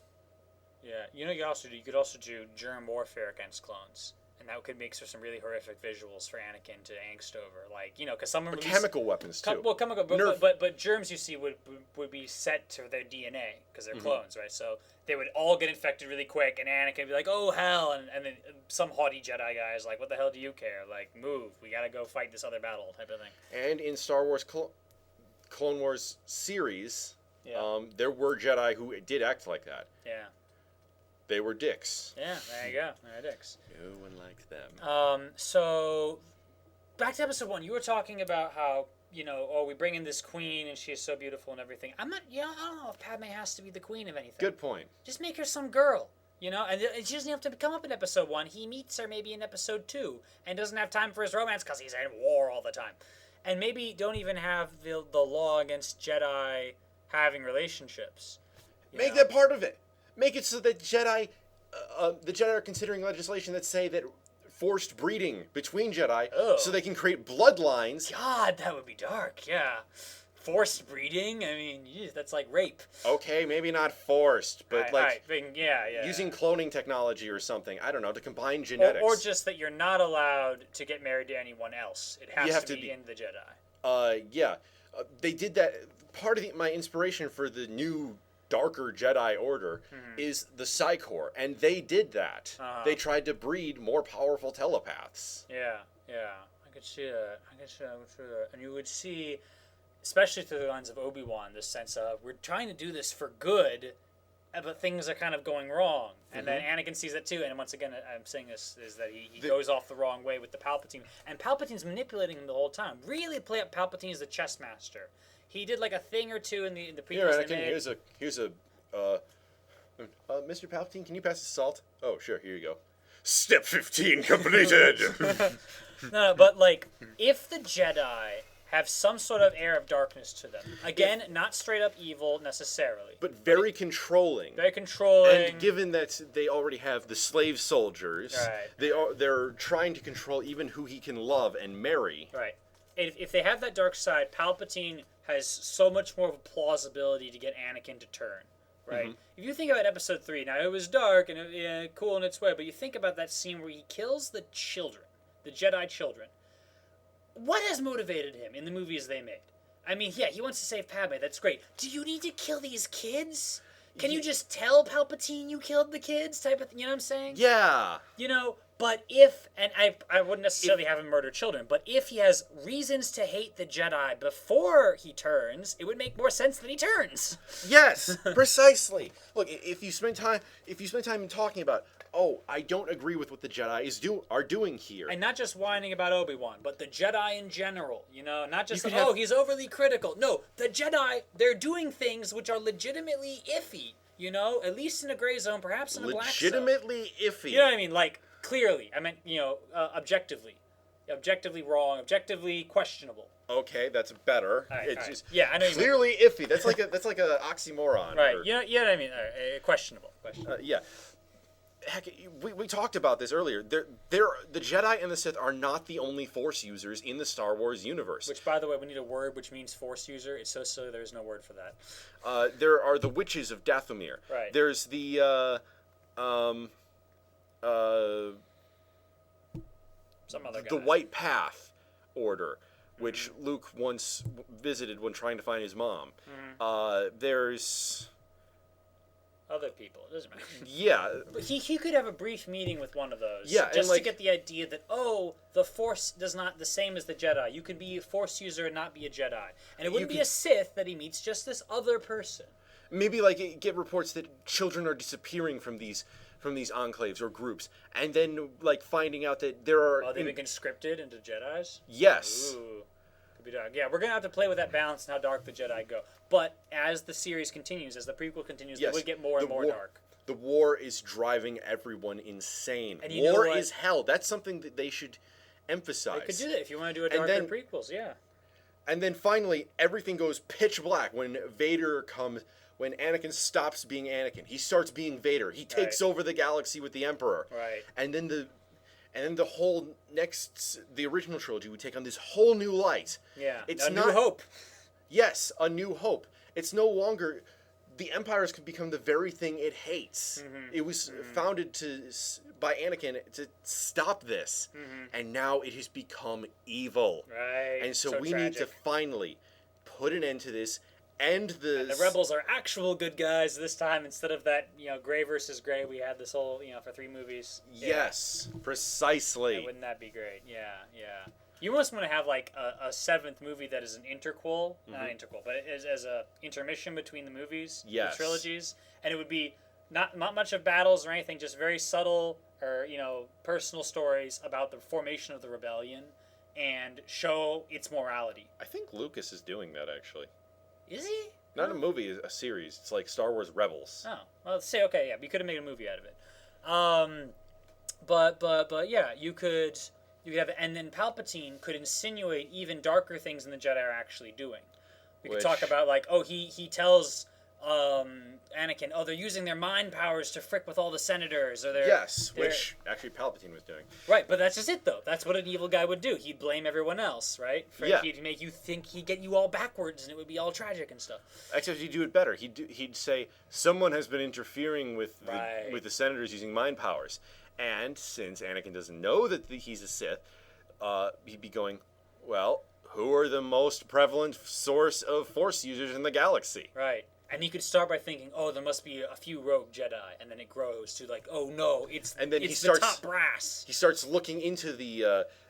Yeah, you know, you could also do germ warfare against clones, and that could make for some really horrific visuals for Anakin to angst over, like because someone chemical weapons too. Chemical, but germs you see would be set to their DNA because they're clones, right? So they would all get infected really quick, and Anakin would be like, "Oh hell!" and then some haughty Jedi guy is like, "What the hell do you care? Like, move! We gotta go fight this other battle," type of thing. And in Star Wars Clone Wars series. Yeah. There were Jedi who did act like that. Yeah. They were dicks. Yeah, there you go. They're dicks. No one liked them. So back to episode 1. You were talking about how, we bring in this queen and she is so beautiful and everything. I don't know if Padme has to be the queen of anything. Good point. Just make her some girl, and she doesn't have to come up in episode 1. He meets her maybe in episode 2 and doesn't have time for his romance because he's in war all the time. And maybe don't even have the law against Jedi having relationships. Make that part of it. Make it so that the Jedi are considering legislation that say that forced breeding between Jedi, so they can create bloodlines. God, that would be dark. Yeah, forced breeding. I mean, that's like rape. Okay, maybe not forced, but using yeah. cloning technology or something. I don't know, to combine genetics. Or just that you're not allowed to get married to anyone else. It has to be in the Jedi. They did that. Part of my inspiration for the new darker Jedi Order is the Psi Corps, and they did that. They tried to breed more powerful telepaths. Yeah. I could see that. And you would see, especially through the lens of Obi-Wan, this sense of, we're trying to do this for good, but things are kind of going wrong. And then Anakin sees that too, and once again, I'm saying this, is that he goes off the wrong way with the Palpatine. And Palpatine's manipulating him the whole time. Really play up Palpatine as the chess master. He did like a thing or two in the prequels. Here, Anakin, here's a Mr. Palpatine, can you pass the salt? Oh, sure, here you go. Step 15 completed! No, but like, if the Jedi have some sort of air of darkness to them, again, not straight up evil necessarily, but very controlling. Very controlling. And given that they already have the slave soldiers, they're trying to control even who he can love and marry. Right. If they have that dark side, Palpatine has so much more of a plausibility to get Anakin to turn, right? If you think about episode 3, now it was dark and cool in its way, but you think about that scene where he kills the children, the Jedi children. What has motivated him in the movies they made? I mean, yeah, he wants to save Padme. That's great. Do you need to kill these kids? Can you just tell Palpatine you killed the kids? Type of thing, you know what I'm saying? Yeah. You know, but if, and I wouldn't necessarily have him murder children, but if he has reasons to hate the Jedi before he turns, it would make more sense that he turns. Yes, precisely. Look, if you spend time talking about, oh, I don't agree with what the Jedi are doing here. And not just whining about Obi-Wan, but the Jedi in general, you know? Not just, You could have- he's overly critical. No, the Jedi, they're doing things which are legitimately iffy, you know? At least in a gray zone, perhaps in a black zone. Legitimately iffy. You know what I mean? Like, clearly. I meant, objectively. Objectively wrong, objectively questionable. Okay, that's better. All right, It's all right. just Yeah, I know you mean. clearly iffy. That's like a oxymoron. Right, or- you know what I mean? Questionable. Yeah. Heck, we talked about this earlier. The Jedi and the Sith are not the only Force users in the Star Wars universe. Which, by the way, we need a word which means Force user. It's so silly there's no word for that. There are the witches of Dathomir. Right. There's the Some other guy. the White Path Order, which Luke once visited when trying to find his mom. There's Other people. It doesn't matter. yeah. But he could have a brief meeting with one of those. Yeah, and, just like- to get the idea that, the Force does not the same as the Jedi. You can be a Force user and not be a Jedi. And it wouldn't be could- a Sith that he meets, just this other person. Maybe like get reports that children are disappearing from these enclaves or groups, and then like finding out that there are Oh, they've been conscripted into Jedis? yes. Ooh. Could be dark. Yeah, we're going to have to play with that balance and how dark the Jedi go. But as the series continues, as the prequel continues, Yes, they would get more and the more war- dark. The war is driving everyone insane. And you know War what? is hell. That's something that they should emphasize. They could do that if you want to do a And darker then- prequels, yeah. And then finally, everything goes pitch black when when Anakin stops being Anakin. He starts being Vader. He takes Right. over the galaxy with the Emperor. Right. And then the original trilogy would take on this whole new light. Yeah. It's a not New Hope. Yes, A New Hope. It's no longer the Empires could become the very thing it hates. It was founded by Anakin to stop this, and now it has become evil. Right. And so we need to tragic. finally put an end to this. The rebels are actual good guys this time instead of that, gray versus gray we had this whole, for 3 movies. Yes, Yeah, precisely. wouldn't that be great? Yeah, yeah. You almost want to have like a 7th movie that is an interquel, not interquel, but as a intermission between the movies, Yes. the trilogies, and it would be not much of battles or anything, just very subtle or personal stories about the formation of the rebellion and show its morality. I think Lucas is doing that actually. Is he? Not a movie, a series. It's like Star Wars Rebels. Oh, well, let's say okay, yeah, you could have made a movie out of it. But yeah, you could have, and then Palpatine could insinuate even darker things than the Jedi are actually doing. We could talk Which- about like, he tells Anakin, they're using their mind powers to frick with all the senators, or Yes, they're- which actually Palpatine was doing. right, but that's just it though. That's what an evil guy would do. He'd blame everyone else, right? Yeah. He'd make you think he'd get you all backwards, and it would be all tragic and stuff. Except he'd do it better. He'd say someone has been interfering with Right. with the senators using mind powers, and since Anakin doesn't know that he's a Sith, he'd be going, well, who are the most prevalent source of Force users in the galaxy? Right. And you could start by thinking, there must be a few rogue Jedi, and then it grows to like, oh no, it's And then it's he starts- the top brass. He starts looking into the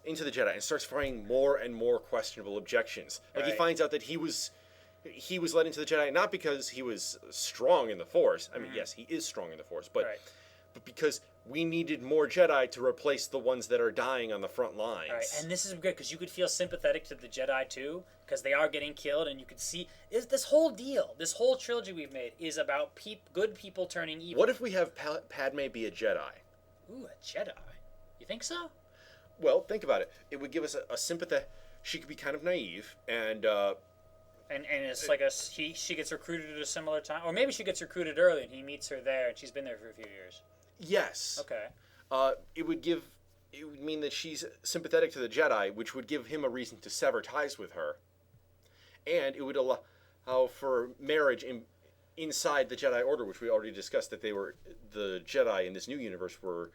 Jedi and starts finding more and more questionable objections. Like he Right. finds out that he was led into the Jedi not because he was strong in the Force. I mean, yes, he is strong in the Force, but Right. but because we needed more Jedi to replace the ones that are dying on the front lines. Right. And this is good because you could feel sympathetic to the Jedi too, because they are getting killed, and you could see this whole deal, this whole trilogy we've made is about good people turning evil. What if we have Padme be a Jedi? Ooh, a Jedi. You think so? Well, think about it. It would give us a sympathy. She could be kind of naive, and And it's like she gets recruited at a similar time, or maybe she gets recruited early, and he meets her there, and she's been there for a few years. yes. Okay. It would mean that she's sympathetic to the Jedi, which would give him a reason to sever ties with her. And it would allow for marriage inside the Jedi Order, which we already discussed that the Jedi in this new universe were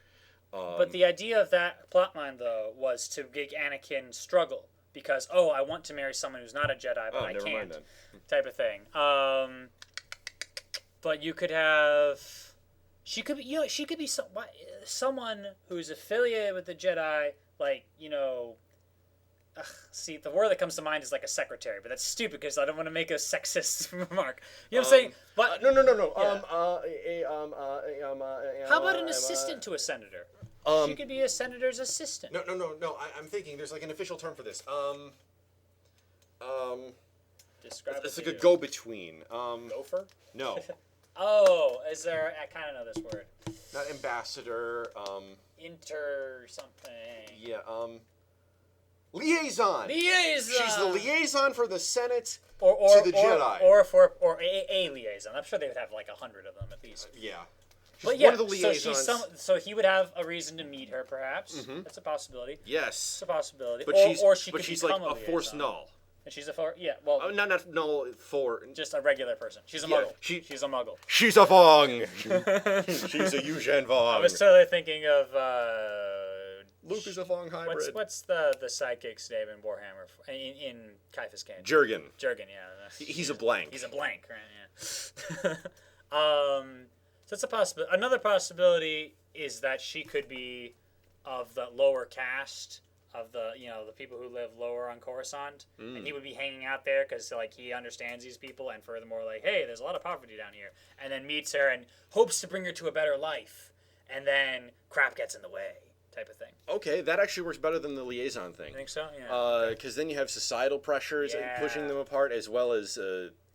But the idea of that plotline, though, was to make Anakin struggle because, oh, I want to marry someone who's not a Jedi, but I never can't, mind then. type of thing. But you could have, she could be someone who's affiliated with the Jedi, like, see, the word that comes to mind is like a secretary, but that's stupid because I don't want to make a sexist remark. You know what I'm saying? But No. yeah. How about an assistant to a senator? She could be a senator's assistant. No. I'm thinking there's like an official term for this. Describe It's it like to a you. go-between. Gopher? No, Oh, is there? I kind of know this word. not ambassador. Inter something. Yeah. Liaison. Liaison. She's the liaison for the Senate or to the Jedi. or a liaison. I'm sure they would have like 100 of them at least. Yeah. She's But yeah, one of the liaisons. so he would have a reason to meet her, perhaps. That's a possibility. Yes. It's a possibility. But she she's could like become a force liaison. null. And she's well, Not null for. just a regular person. She's a Yeah, muggle. She's a muggle. She's a Vong. She's a Eugene Vong. I was totally thinking of Luke is a Vong hybrid. what's the sidekick's name in Warhammer in Caiaphas Cain? Jurgen. Jurgen, yeah. He's a blank. He's a blank, right? Yeah. So it's a possibility. Another possibility is that she could be of the lower caste of the people who live lower on Coruscant, and he would be hanging out there because like he understands these people, and furthermore, like, hey, there's a lot of poverty down here, and then meets her and hopes to bring her to a better life, and then crap gets in the way, type of thing. Okay, that actually works better than the liaison thing. You think so? Yeah. Because then you have societal pressures Yeah. pushing them apart, as well as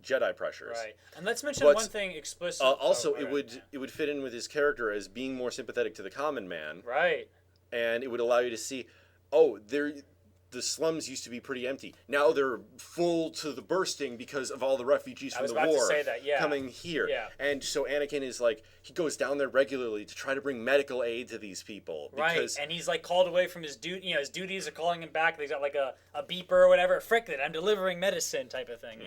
Jedi pressures. Right. And let's mention But, one thing explicitly. Also, Oh, it right, would yeah. it would fit in with his character as being more sympathetic to the common man, Right. and it would allow you to see, the slums used to be pretty empty. Now they're full to the bursting because of all the refugees from was the about to war say that, yeah. coming here. Yeah. And so Anakin is like, he goes down there regularly to try to bring medical aid to these people. Because, Right, and he's like called away from his duty. His duties are calling him back. He's got like a beeper or whatever. Frick it, I'm delivering medicine, type of thing.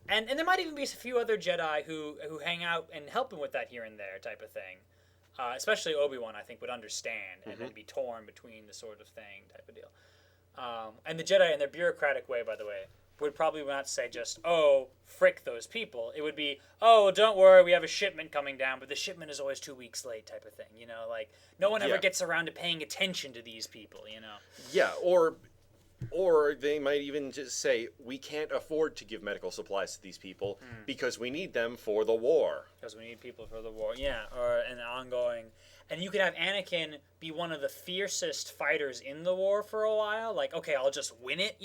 And there might even be a few other Jedi who hang out and help him with that here and there, type of thing. Especially Obi-Wan, I think, would understand and then be torn between the sort of thing, type of deal. And the Jedi, in their bureaucratic way, by the way, would probably not say just, oh, frick those people. It would be, oh, don't worry, we have a shipment coming down, but the shipment is always 2 weeks late, type of thing. Like, no one ever Yeah. gets around to paying attention to these people, Yeah, or they might even just say, we can't afford to give medical supplies to these people because we need them for the war. Because we need people for the war. Yeah, or an ongoing... And you could have Anakin be one of the fiercest fighters in the war for a while. Like, okay, I'll just win it,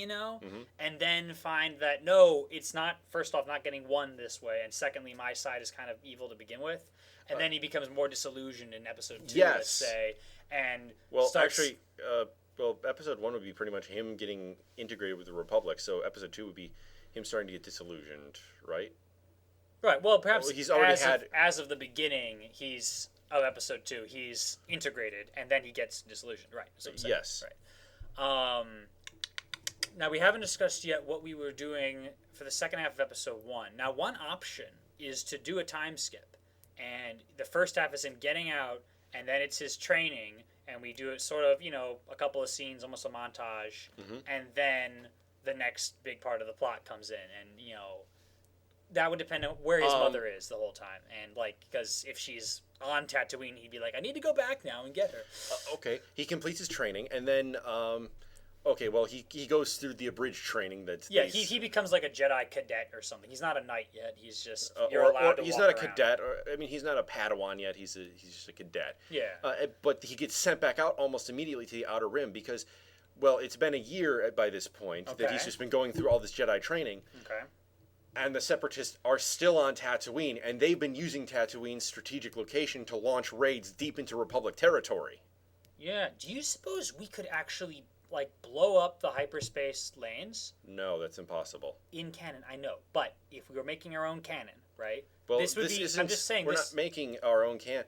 And then find that, no, it's not, first off, not getting won this way. And secondly, my side is kind of evil to begin with. And then he becomes more disillusioned in episode 2, let's say. And starts... Actually, episode 1 would be pretty much him getting integrated with the Republic. So episode 2 would be him starting to get disillusioned, right? Right, well, perhaps he's already as of the beginning, of episode 2, he's integrated, and then he gets disillusioned. Right. That's what I'm saying. Yes. Right. Now, we haven't discussed yet what we were doing for the second half of episode 1. Now, one option is to do a time skip. And the first half is him getting out, and then it's his training, and we do it sort of, a couple of scenes, almost a montage, and then the next big part of the plot comes in, and, that would depend on where his mother is the whole time. And, because if she's on Tatooine, he'd be like, I need to go back now and get her. Okay, he completes his training, and then, he goes through the abridged training that... Yeah, he becomes like a Jedi cadet or something. He's not a knight yet. He's just, you're allowed to he's walk not a around. cadet, he's not a Padawan yet, he's just a cadet. Yeah. But he gets sent back out almost immediately to the Outer Rim because, well, it's been a year by this point that he's just been going through all this Jedi training. Okay. And the Separatists are still on Tatooine, and they've been using Tatooine's strategic location to launch raids deep into Republic territory. Yeah. Do you suppose we could actually, blow up the hyperspace lanes? No, that's impossible. In canon, I know. But if we were making our own canon, right? Well, this would be... I'm just saying we're not making our own canon.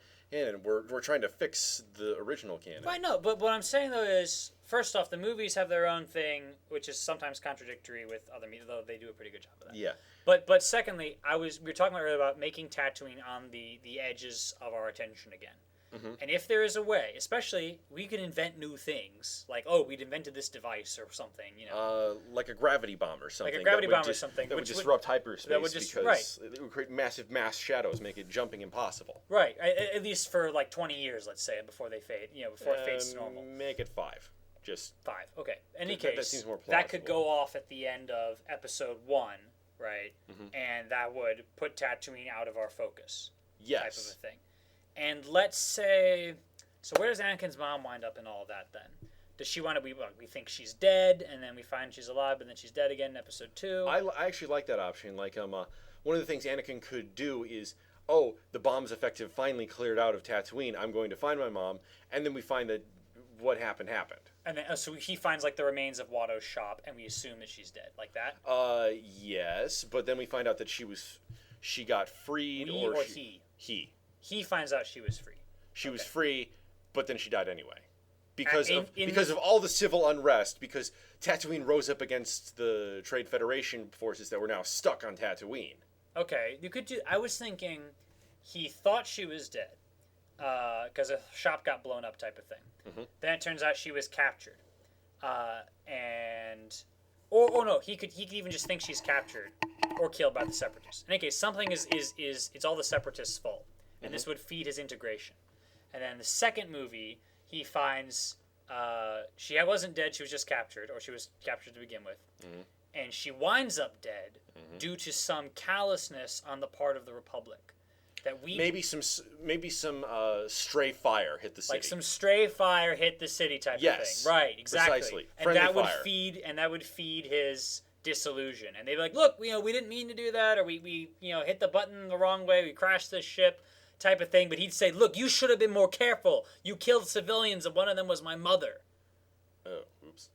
We're trying to fix the original canon. I know, but what I'm saying, though, is... First off, the movies have their own thing, which is sometimes contradictory with other media, though they do a pretty good job of that. Yeah. But secondly, we were talking earlier about making Tatooine on the edges of our attention again. And if there is a way, especially, we can invent new things. Like, oh, we'd invented this device or something, you know. Like a gravity bomb or something. Like a gravity bomb or something. That would disrupt hyperspace that would just, because it would create massive mass shadows, make it jumping impossible. Right. At least for like 20 years, let's say, before they fade, you know, before it fades to normal. Make it 5. Just 5. Okay. Any that case, seems more that could plausible. go off at the end of episode 1, right? And that would put Tatooine out of our focus. yes. Type of a thing. And let's say, so where does Anakin's mom wind up in all of that then? Does she want to be, we think she's dead, and then we find she's alive, but then she's dead again in episode 2? I actually like that option. Like, one of the things Anakin could do is, oh, the bomb's effective finally cleared out of Tatooine. I'm going to find my mom, and then we find that what happened. And then, so he finds like the remains of Watto's shop, and we assume that she's dead, like that. Yes, but then we find out that she got freed, We or he? He. He finds out she was free. She was free, but then she died anyway. Because in of all the civil unrest, because Tatooine rose up against the Trade Federation forces that were now stuck on Tatooine. Okay, you could do. I was thinking, he thought she was dead, because a shop got blown up, type of thing. Then it turns out she was captured, or no, he could even just think she's captured or killed by the Separatists. In any case, something is it's all the Separatists' fault, and this would feed his integration. And then the second movie, he finds she wasn't dead; she was just captured, or she was captured to begin with, and she winds up dead due to some callousness on the part of the Republic. That we maybe some stray fire hit the city. like some stray fire hit the city type of thing. Right, exactly. Precisely. And Friendly that would fire. feed his disillusion. And they'd be like, look, we didn't mean to do that, or we hit the button the wrong way, we crashed this ship, type of thing. But he'd say, look, you should have been more careful. You killed civilians, and one of them was my mother. Oh, oops.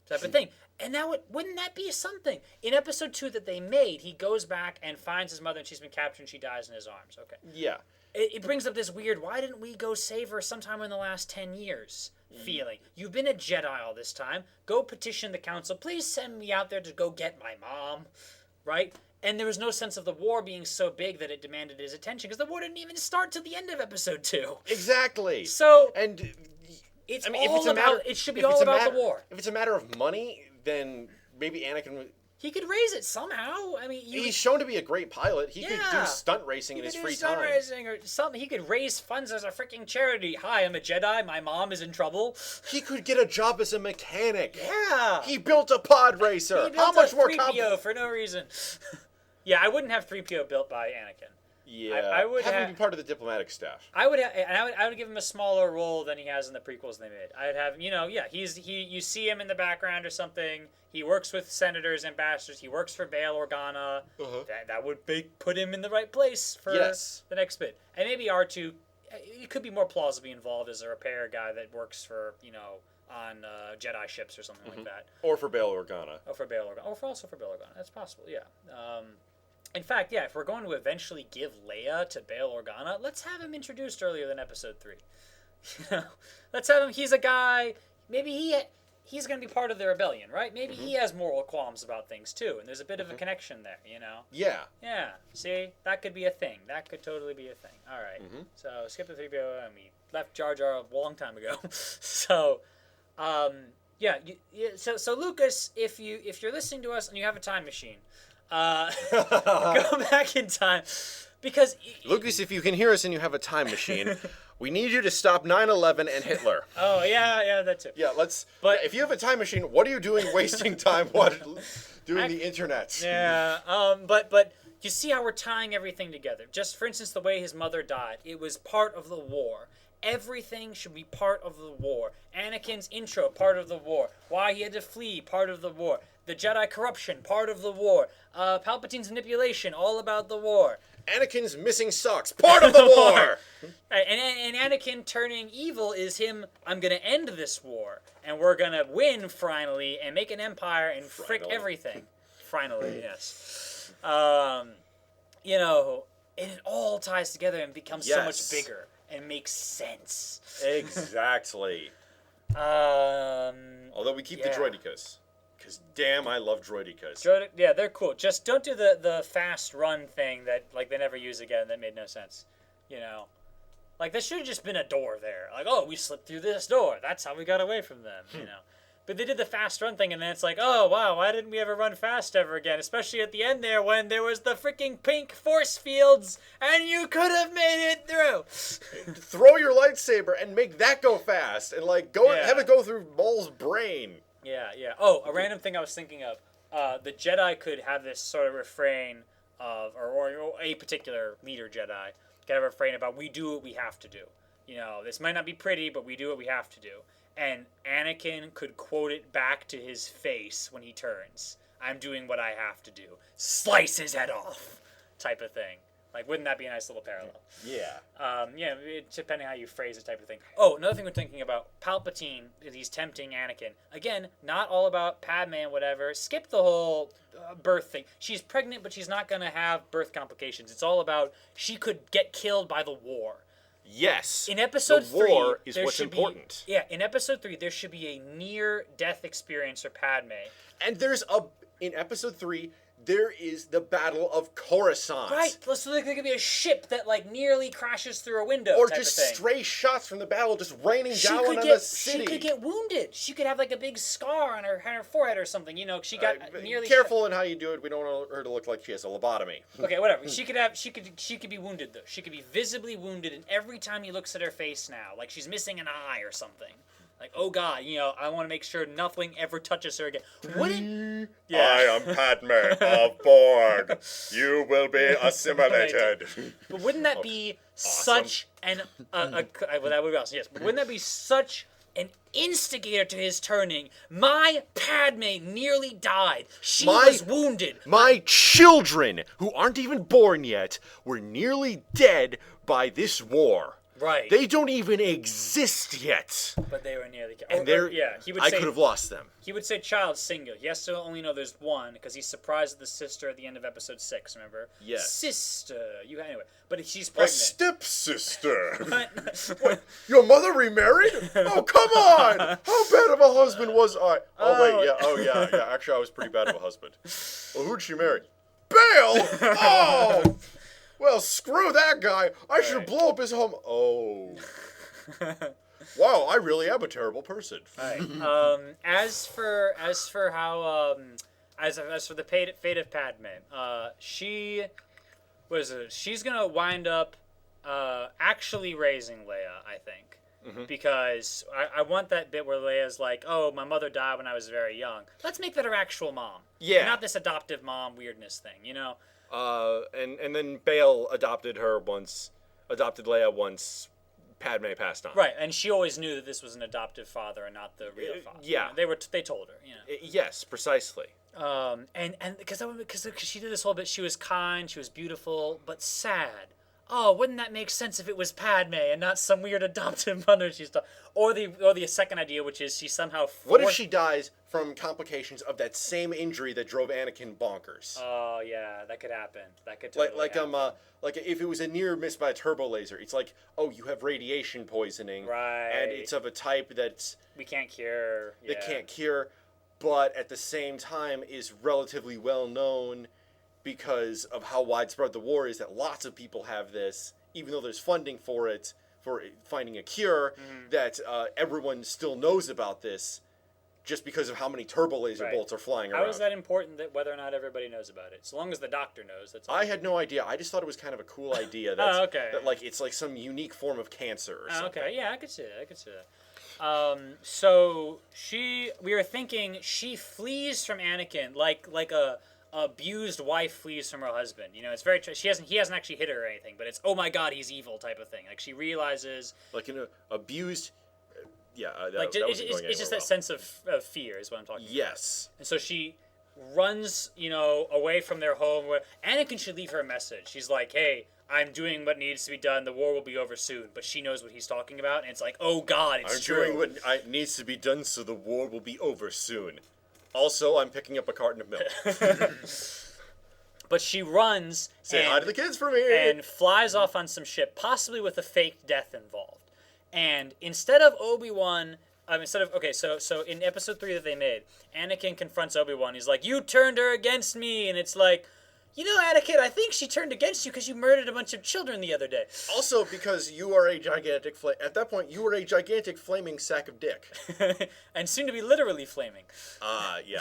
Type of thing. And wouldn't that be something? In episode 2 that they made, he goes back and finds his mother, and she's been captured, and she dies in his arms. Okay. Yeah. It brings up this weird, why didn't we go save her sometime in the last 10 years feeling? You've been a Jedi all this time. Go petition the council. Please send me out there to go get my mom. Right? And there was no sense of the war being so big that it demanded his attention, because the war didn't even start till the end of episode 2. Exactly. So and it's if all it's a about, matter, it should be all about the war. If it's a matter of money, then maybe Anakin. He could raise it somehow. I mean, He's shown to be a great pilot. He could do stunt racing in his free time. Racing or something. He could raise funds as a freaking charity. Hi, I'm a Jedi. My mom is in trouble. He could get a job as a mechanic. Yeah. He built a pod racer. He built How much more 3PO for no reason. Yeah, I wouldn't have 3PO built by Anakin. Yeah, I would have him be part of the diplomatic staff. I would give him a smaller role than he has in the prequels they made. I'd have you see him in the background or something. He works with senators, ambassadors. He works for Bail Organa. That would put him in the right place for the next bit. And maybe R2, it could be more plausibly involved as a repair guy that works for on Jedi ships or something like that. Or for Bail Organa. Or for Bail Organa. Or also for Bail Organa. That's possible. Yeah. In fact, yeah, if we're going to eventually give Leia to Bail Organa, let's have him introduced earlier than episode 3. Let's have him, he's a guy, maybe he's going to be part of the rebellion, right? Maybe he has moral qualms about things too, and there's a bit of a connection there, Yeah. Yeah, see? That could be a thing. That could totally be a thing. All right. So, skip the 3PO, and we left Jar Jar a long time ago. So, so Lucas, if you're listening to us and you have a time machine, go back in time, because Lucas, if you can hear us and you have a time machine, we need you to stop 9/11 and Hitler. Oh yeah, that too. Yeah, But if you have a time machine, what are you doing wasting time doing the internet? Yeah, but you see how we're tying everything together. Just for instance, the way his mother died, it was part of the war. Everything should be part of the war. Anakin's intro, part of the war. Why he had to flee, part of the war. The Jedi corruption, part of the war. Palpatine's manipulation, all about the war. Anakin's missing socks, part of the war! And Anakin turning evil is him, I'm going to end this war, and we're going to win finally, and make an empire, and frick everything. Finally, yes. And it all ties together and becomes so much bigger, and makes sense. Exactly. Although we keep the droidicas. Because damn, I love droidicas. Yeah, they're cool. Just don't do the fast run thing that they never use again. That made no sense. Like, there should have just been a door there. Like, oh, we slipped through this door. That's how we got away from them, you know. But they did the fast run thing, and then it's like, oh, wow, why didn't we ever run fast ever again? Especially at the end there when there was the freaking pink force fields, and you could have made it through. Throw your lightsaber and make that go fast, and like Yeah. have it go through Maul's brain. Yeah, yeah. Oh, a random thing I was thinking of. The Jedi could have this sort of refrain of, or a particular leader Jedi could have a refrain about, we do what we have to do. You know, this might not be pretty, but we do what we have to do. And Anakin could quote it back to his face when he turns. I'm doing what I have to do. Slice his head off, type of thing. Like, wouldn't that be a nice little parallel? Yeah. Depending how you phrase it, type of thing. Oh, another thing we're thinking about, Palpatine, he's tempting Anakin. Again, not all about Padme and whatever. Skip the whole birth thing. She's pregnant, but she's not going to have birth complications. It's all about she could get killed by the war. Yes. In episode the war 3, is there what's should important. in episode 3, there should be a near-death experience for Padme. And in episode 3, there is the Battle of Coruscant. Right. So there could be a ship that like nearly crashes through a window. Or type just of thing. stray shots from the battle just raining down on the city. She could get wounded. She could have like a big scar on her forehead or something. You know, she got nearly. Careful in how you do it. We don't want her to look like she has a lobotomy. Okay, whatever. She could be wounded though. She could be visibly wounded, and every time he looks at her face now, like she's missing an eye or something. Like, oh God, you know, I want to make sure nothing ever touches her again. Wouldn't? Yeah. I am Padme of Borg. You will be assimilated. But wouldn't that be such an well, that would be awesome, yes. But wouldn't that be such an instigator to his turning? My Padme nearly died. She was wounded. My children, who aren't even born yet, were nearly dead by this war. Right. They don't even exist yet. But they were nearly killed. And I could have lost them. He would say child singular. He has to only know there's one because he's surprised at the sister at the end of episode 6, remember? Yes. Sister. Anyway, but she's A pregnant. stepsister. What, your mother remarried? Oh, come on! How bad of a husband was I? Oh, yeah. Actually, I was pretty bad of a husband. Well, who'd she marry? Bail! Oh! Well, screw that guy. I should blow up his home. Oh. Wow, I really am a terrible person. Right. As for the fate of Padme, she's gonna wind up actually raising Leia, I think. Mm-hmm. Because I want that bit where Leia's like, oh, my mother died when I was very young. Let's make that her actual mom. Yeah. Not this adoptive mom weirdness thing, you know? And then Bale adopted Leia once Padme passed on. Right, and she always knew that this was an adoptive father and not the real father. Yeah. You know, they told her, you know. Yes, precisely. And because she did this whole bit, she was kind, she was beautiful, but sad. Oh, wouldn't that make sense if it was Padme and not some weird adoptive mother she's or the second idea, which is she somehow What if she dies from complications of that same injury that drove Anakin bonkers? Oh yeah, that could happen. That could totally happen. Like if it was a near miss by a turbo laser, it's like, oh, you have radiation poisoning, right? And it's of a type that we can't cure. They can't cure, but at the same time is relatively well known because of how widespread the war is, that lots of people have this, even though there's funding for it, for finding a cure, that everyone still knows about this just because of how many turbo laser bolts are flying around. How is that important that whether or not everybody knows about it? So long as the doctor knows, that's all. I had no idea. I just thought it was kind of a cool idea. That's, okay. That, like, it's like some unique form of cancer or something. Okay, yeah, I could see that. So we were thinking she flees from Anakin like a abused wife flees from her husband. You know, it's very he hasn't actually hit her or anything, but it's, oh my God, he's evil type of thing. Like she realizes, like an abused. Yeah, it's just that sense of fear is what I'm talking about. Yes. And so she runs, away from their home. Where Anakin should leave her a message. She's like, hey, I'm doing what needs to be done. The war will be over soon. But she knows what he's talking about, and it's like, oh God, it's true. I'm doing what needs to be done so the war will be over soon. Also, I'm picking up a carton of milk. But she runs. Say hi to the kids for me. And flies off on some ship, possibly with a fake death involved. And instead of Obi-Wan, so in episode 3 that they made, Anakin confronts Obi-Wan. He's like, you turned her against me. And it's like, You know, Anakin, I think she turned against you because you murdered a bunch of children the other day. Also, because you are a gigantic at that point, you were a gigantic flaming sack of dick. And soon to be literally flaming. Yeah.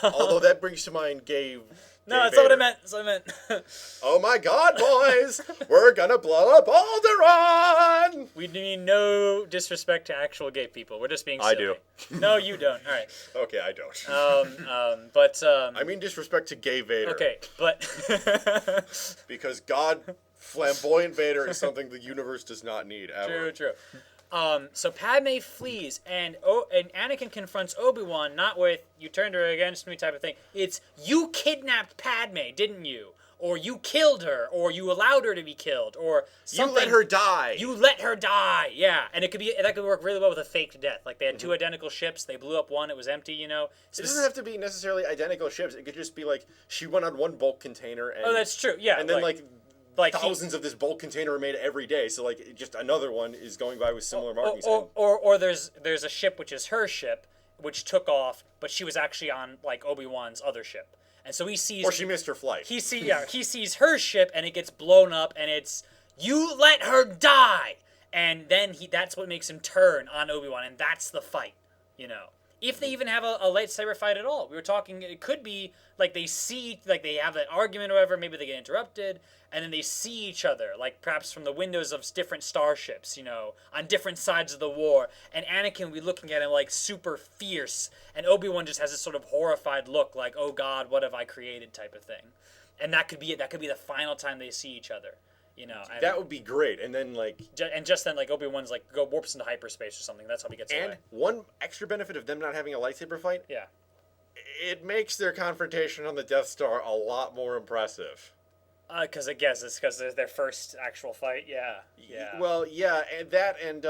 Although that brings to mind gay. No, that's not what I meant. That's what I meant. Oh my God, boys! We're gonna blow up Alderaan! We mean no disrespect to actual gay people. We're just being silly. I do. No, you don't. All right. Okay, I don't. But I mean disrespect to gay Vader. okay, but Because God, flamboyant Vader is something the universe does not need ever. true. So Padme flees, and Anakin confronts Obi-Wan, not with "you turned her against me" type of thing. It's "you kidnapped Padme, didn't you?" Or "you killed her," or "you allowed her to be killed," or something. You let her die. You let her die. Yeah, and it could be that could work really well with a faked death. Like they had two identical ships, they blew up one, it was empty. You know. So It doesn't have to be necessarily identical ships. It could just be like she went on one bulk container, and Oh, that's true. Yeah, and then like thousands he, of this bulk container are made every day. So like just another one is going by with similar markings. or there's a ship which is her ship, which took off, but she was actually on like Obi-Wan's other ship, and so he sees. Or she missed her flight. He sees her ship, and it gets blown up, and it's "you let her die," and then that's what makes him turn on Obi-Wan, and that's the fight. You know. If they even have a lightsaber fight at all. We were talking, it could be like they have an argument or whatever, maybe they get interrupted, and then they see each other, like perhaps from the windows of different starships, you know, on different sides of the war, and Anakin will be looking at him like super fierce, and Obi-Wan just has this sort of horrified look, like, oh God, what have I created type of thing. And that could be the final time they see each other. You know, that would be great, and then just then like Obi-Wan's like warps into hyperspace or something. That's how he gets away. And one extra benefit of them not having a lightsaber fight, Yeah. it makes their confrontation on the Death Star a lot more impressive. Because I guess it's because it's their first actual fight. Yeah. Well, yeah, and that and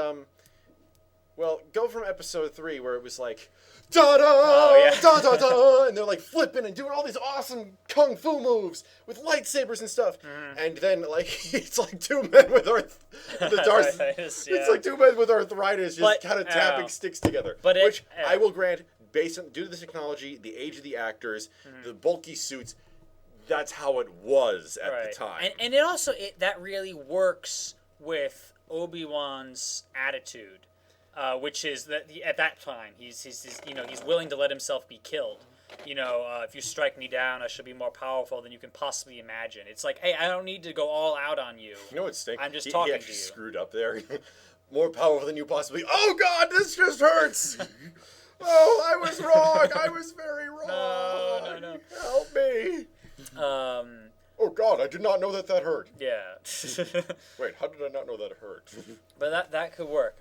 go from episode 3 where it was like da da da da da, and they're like flipping and doing all these awesome kung fu moves with lightsabers and stuff, and then like it's like two men with Arthritis, it's like two men with arthritis just kind of tapping yeah. sticks together. But which I will grant, due to this technology, the age of the actors, the bulky suits, that's how it was at the time. And it also that really works with Obi-Wan's attitude. Which is that at that time he's willing to let himself be killed. You know, if you strike me down, I should be more powerful than you can possibly imagine. It's like, hey, I don't need to go all out on you. You know what stinks? I'm just talking he to you. Screwed up there. More powerful than you possibly. Oh God, this just hurts. Oh, I was wrong. I was very wrong. No. Help me. Oh God, I did not know that hurt. Yeah. Wait, how did I not know that hurt? But that could work.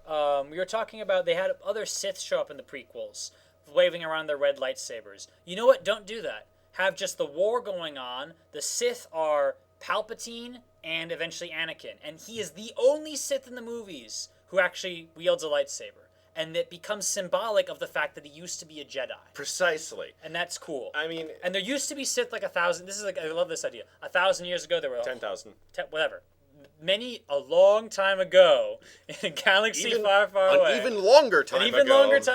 We were talking about they had other Sith show up in the prequels, waving around their red lightsabers. You know what? Don't do that. Have just the war going on. The Sith are Palpatine and eventually Anakin, and he is the only Sith in the movies who actually wields a lightsaber. And it becomes symbolic of the fact that he used to be a Jedi. Precisely. And that's cool. I mean... And there used to be Sith like 1,000... This is like... I love this idea. 1,000 years ago, there were... 10,000. Whatever. A long time ago, in a galaxy far, far away. An even longer time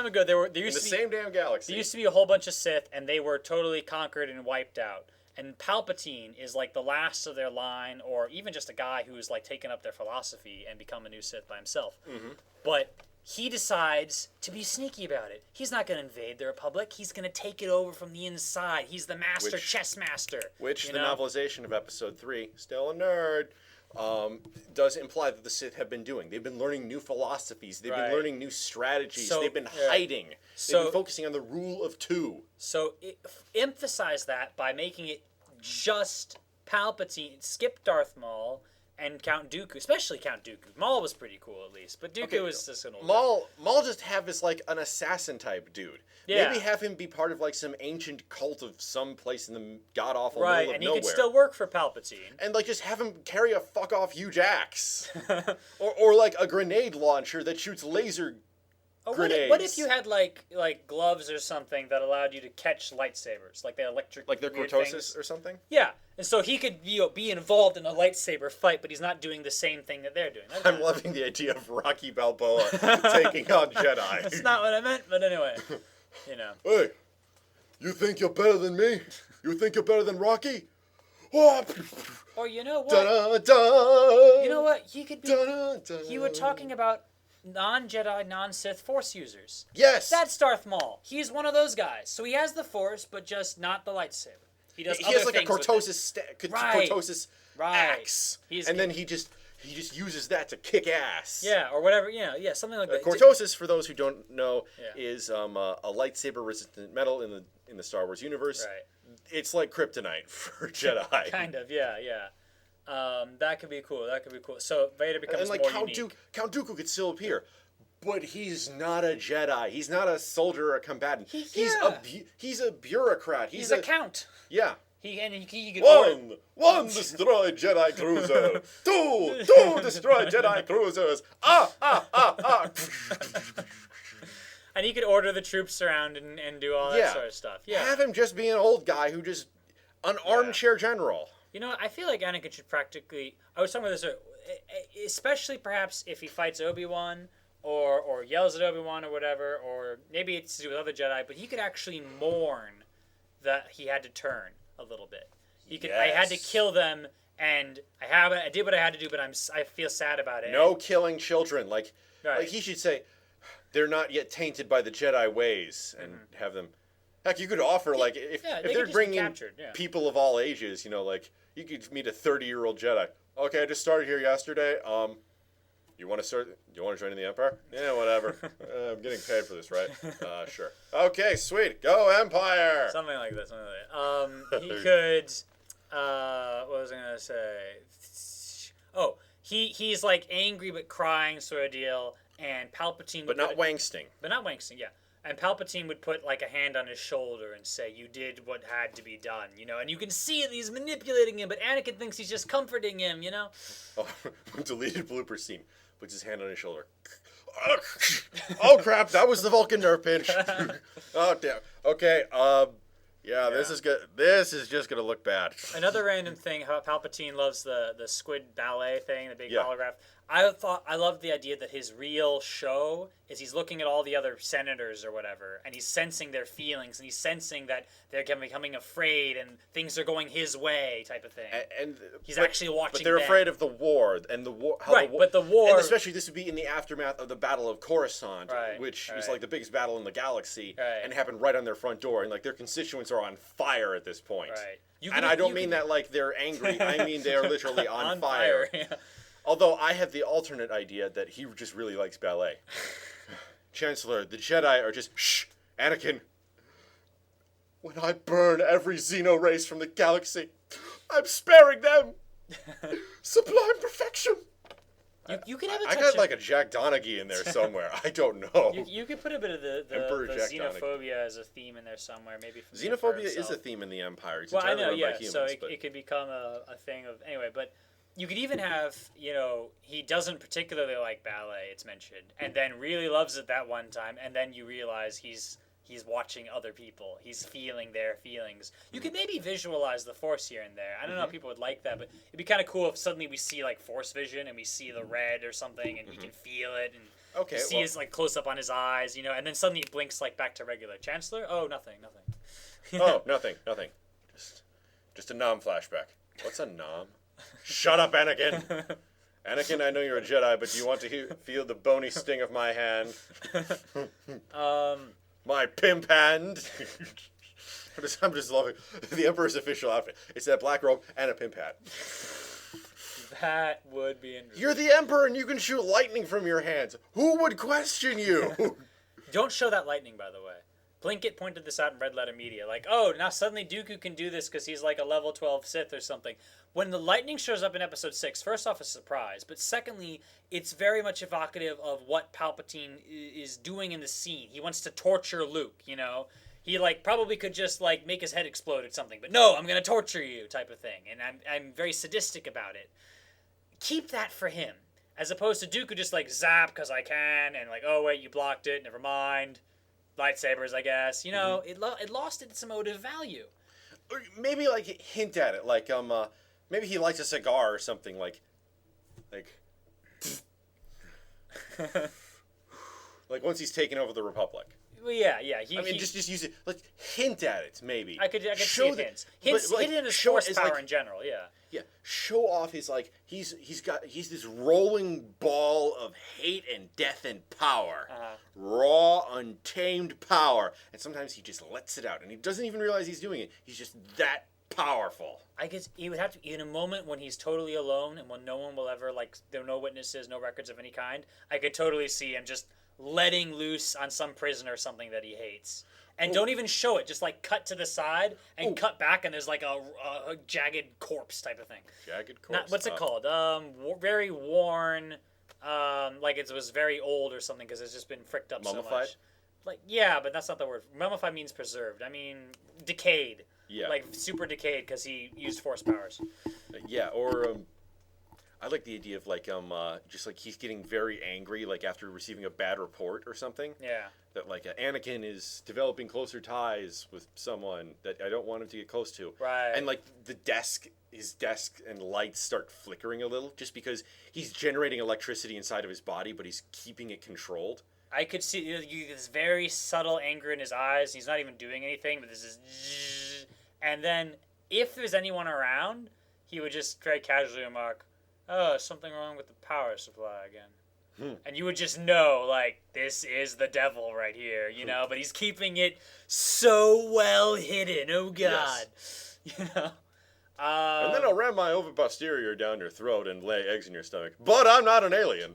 ago. There used in the same damn galaxy. There used to be a whole bunch of Sith, and they were totally conquered and wiped out. And Palpatine is like the last of their line, or even just a guy who's like taken up their philosophy and become a new Sith by himself. Mm-hmm. But... he decides to be sneaky about it. He's not going to invade the Republic. He's going to take it over from the inside. He's the chess master. Which the novelization of Episode 3, still a nerd, does imply that the Sith have been doing. They've been learning new philosophies. They've been learning new strategies. They've been hiding. They've been focusing on the rule of two. So emphasize that by making it just Palpatine, skip Darth Maul, and Count Dooku, especially Count Dooku. Maul was pretty cool, at least, but Dooku is just an old Maul just have as like an assassin type dude. Yeah. Maybe have him be part of like some ancient cult of some place in the god awful middle of nowhere. Right, and he could still work for Palpatine. And like just have him carry a fuck off huge axe, or like a grenade launcher that shoots laser. Grenades. What if you had like gloves or something that allowed you to catch lightsabers, like the electric, like their cortosis or something? Yeah, and so he could be involved in a lightsaber fight, but he's not doing the same thing that they're doing. I'm loving the idea of Rocky Balboa taking on Jedi. That's not what I meant, but anyway, you know. Hey, you think you're better than me? You think you're better than Rocky? Or you know what? Da-da-da. You know what? He could be. Da-da-da. You were talking about non-Jedi, non-Sith Force users. Yes. That's Darth Maul. He's one of those guys. So he has the Force, but just not the lightsaber. He does He other has like a things with it. Cortosis, Right. Cortosis Right. axe, and then he just uses that to kick ass. Yeah, or whatever. Yeah, something like that. Cortosis, for those who don't know, Yeah. is a lightsaber-resistant metal in the Star Wars universe. Right. It's like kryptonite for Jedi. Kind of. Yeah. That could be cool. So Vader becomes And like more Count unique. Count Dooku could still appear, but he's not a Jedi. He's not a soldier or a combatant. He's a bureaucrat. He's a count. Yeah. He could order. One destroy Jedi cruiser. Two destroy Jedi cruisers. And he could order the troops around and do all that sort of stuff. Yeah. Have him just be an old guy who just an armchair general. You know, I feel like Anakin should practically. I was talking about this, especially perhaps if he fights Obi-Wan or yells at Obi-Wan or whatever, or maybe it's to do with other Jedi, but he could actually mourn that he had to turn a little bit. He could. I had to kill them, and I did what I had to do, but I feel sad about it. No killing children. Like Right. he should say, they're not yet tainted by the Jedi ways, and have them. Heck, you could offer like if they could they're just be bringing captured, yeah. people of all ages, like you could meet a 30-year-old Jedi. Okay, I just started here yesterday. You want to start? You want to join in the Empire? Yeah, whatever. I'm getting paid for this, right? Sure. Okay, sweet. Go Empire. Something like that. He could. What was I gonna say? Oh, he's like angry but crying sort of deal, and Palpatine. But not wangsting. But not wangsting, yeah. And Palpatine would put like a hand on his shoulder and say, "You did what had to be done," and you can see that he's manipulating him, but Anakin thinks he's just comforting him, Oh, deleted blooper scene. Puts his hand on his shoulder. Oh crap! That was the Vulcan nerve pinch. Oh damn. Okay. Yeah, this is good. This is just gonna look bad. Another random thing: how Palpatine loves the squid ballet thing, the big Yeah. holograph. I loved the idea that his real show is he's looking at all the other senators or whatever, and he's sensing their feelings, and he's sensing that they're becoming afraid and things are going his way, type of thing. And he's actually watching. But they're them. afraid of the war and the war. But the war, and especially this would be in the aftermath of the Battle of Coruscant, which is like the biggest battle in the galaxy, and happened right on their front door, and like their constituents are on fire at this point. Right. And I don't mean that like they're angry. I mean they are literally on fire. Yeah. Although I have the alternate idea that he just really likes ballet. Chancellor, the Jedi are just, shh, Anakin. When I burn every Xeno race from the galaxy, I'm sparing them. Sublime perfection. You can have a I touch got of, like a Jack Donaghy in there somewhere. I don't know. You could put a bit of the Jack xenophobia as a theme in there somewhere, maybe. From the Xenophobia Emperor is a himself. theme in the Empire. It's Well, I entirely know, run yeah. by humans, So but it could become a thing of anyway, but. You could even have, he doesn't particularly like ballet, it's mentioned, and then really loves it that one time, and then you realize he's watching other people. He's feeling their feelings. You could maybe visualize the Force here and there. I don't know if people would like that, but it'd be kind of cool if suddenly we see, like, Force vision, and we see the red or something, and he can feel it, and you see his, like, close-up on his eyes, and then suddenly it blinks, like, back to regular. Chancellor? Oh, nothing. Oh, nothing. Just a nom flashback. What's a nom? Shut up, Anakin. Anakin, I know you're a Jedi, but do you want to feel the bony sting of my hand? My pimp hand. I'm just loving the Emperor's official outfit. It's that black robe and a pimp hat. That would be interesting. You're the Emperor and you can shoot lightning from your hands. Who would question you? Don't show that lightning, by the way. Plinkett pointed this out in Red Letter Media. Like, oh, now suddenly Dooku can do this because he's like a level 12 Sith or something. When the lightning shows up in Episode 6, first off, a surprise. But secondly, it's very much evocative of what Palpatine is doing in the scene. He wants to torture Luke, He, probably could just, make his head explode or something. But no, I'm going to torture you type of thing. And I'm very sadistic about it. Keep that for him. As opposed to Dooku just, zap because I can. And, oh, wait, you blocked it. Never mind. Lightsabers, I guess. It lost its emotive value. Or maybe hint at it, maybe he likes a cigar or something, like once he's taken over the Republic. Well, yeah. I mean, just use it. Like hint at it, maybe. I could show see hints. Hints in his force power in general. Yeah. Yeah, show off his like he's this rolling ball of hate and death and power, raw, untamed power, and sometimes he just lets it out, and he doesn't even realize he's doing it. He's just that powerful. I guess he would have to, in a moment when he's totally alone and when no one will ever, like, there are no witnesses, no records of any kind, I could totally see him just letting loose on some prisoner or something that he hates. And don't even show it. Just, like, cut to the side and cut back, and there's, like, a jagged corpse type of thing. Jagged corpse? What's it called? Very worn, like it was very old or something because it's just been fricked up Mummified? so much. Like, yeah, but that's not the word. Mummified means preserved. I mean, decayed. Yeah. Like, super decayed because he used force powers. Yeah, or I like the idea of like just like he's getting very angry like after receiving a bad report or something. Yeah. That like Anakin is developing closer ties with someone that I don't want him to get close to. Right. And like his desk and lights start flickering a little just because he's generating electricity inside of his body, but he's keeping it controlled. I could see this very subtle anger in his eyes. He's not even doing anything, but this is, and then if there's anyone around, he would just very casually remark, "Oh, something wrong with the power supply again." And you would just know, like, this is the devil right here, you know? But he's keeping it so well hidden. Oh, God. Yes. You know? And then I'll ram my over posterior down your throat and lay eggs in your stomach. But I'm not an alien.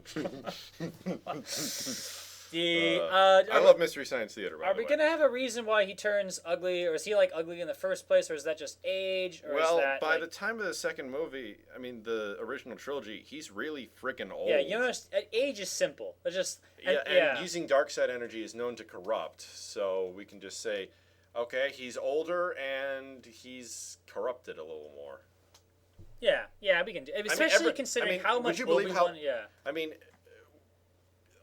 I love Mystery Science Theater, by Are the we way. going to have a reason why he turns ugly? Or is he, like, ugly in the first place? Or is that just age? Or Well, is that, by like... the time of the second movie, I mean, the original trilogy, he's really freaking old. Yeah, you know, age is simple. It's just... And using dark side energy is known to corrupt, so we can just say, okay, he's older and he's corrupted a little more. Yeah, we can do. Especially considering how much would you believe Obi-Wan... Yeah. I mean,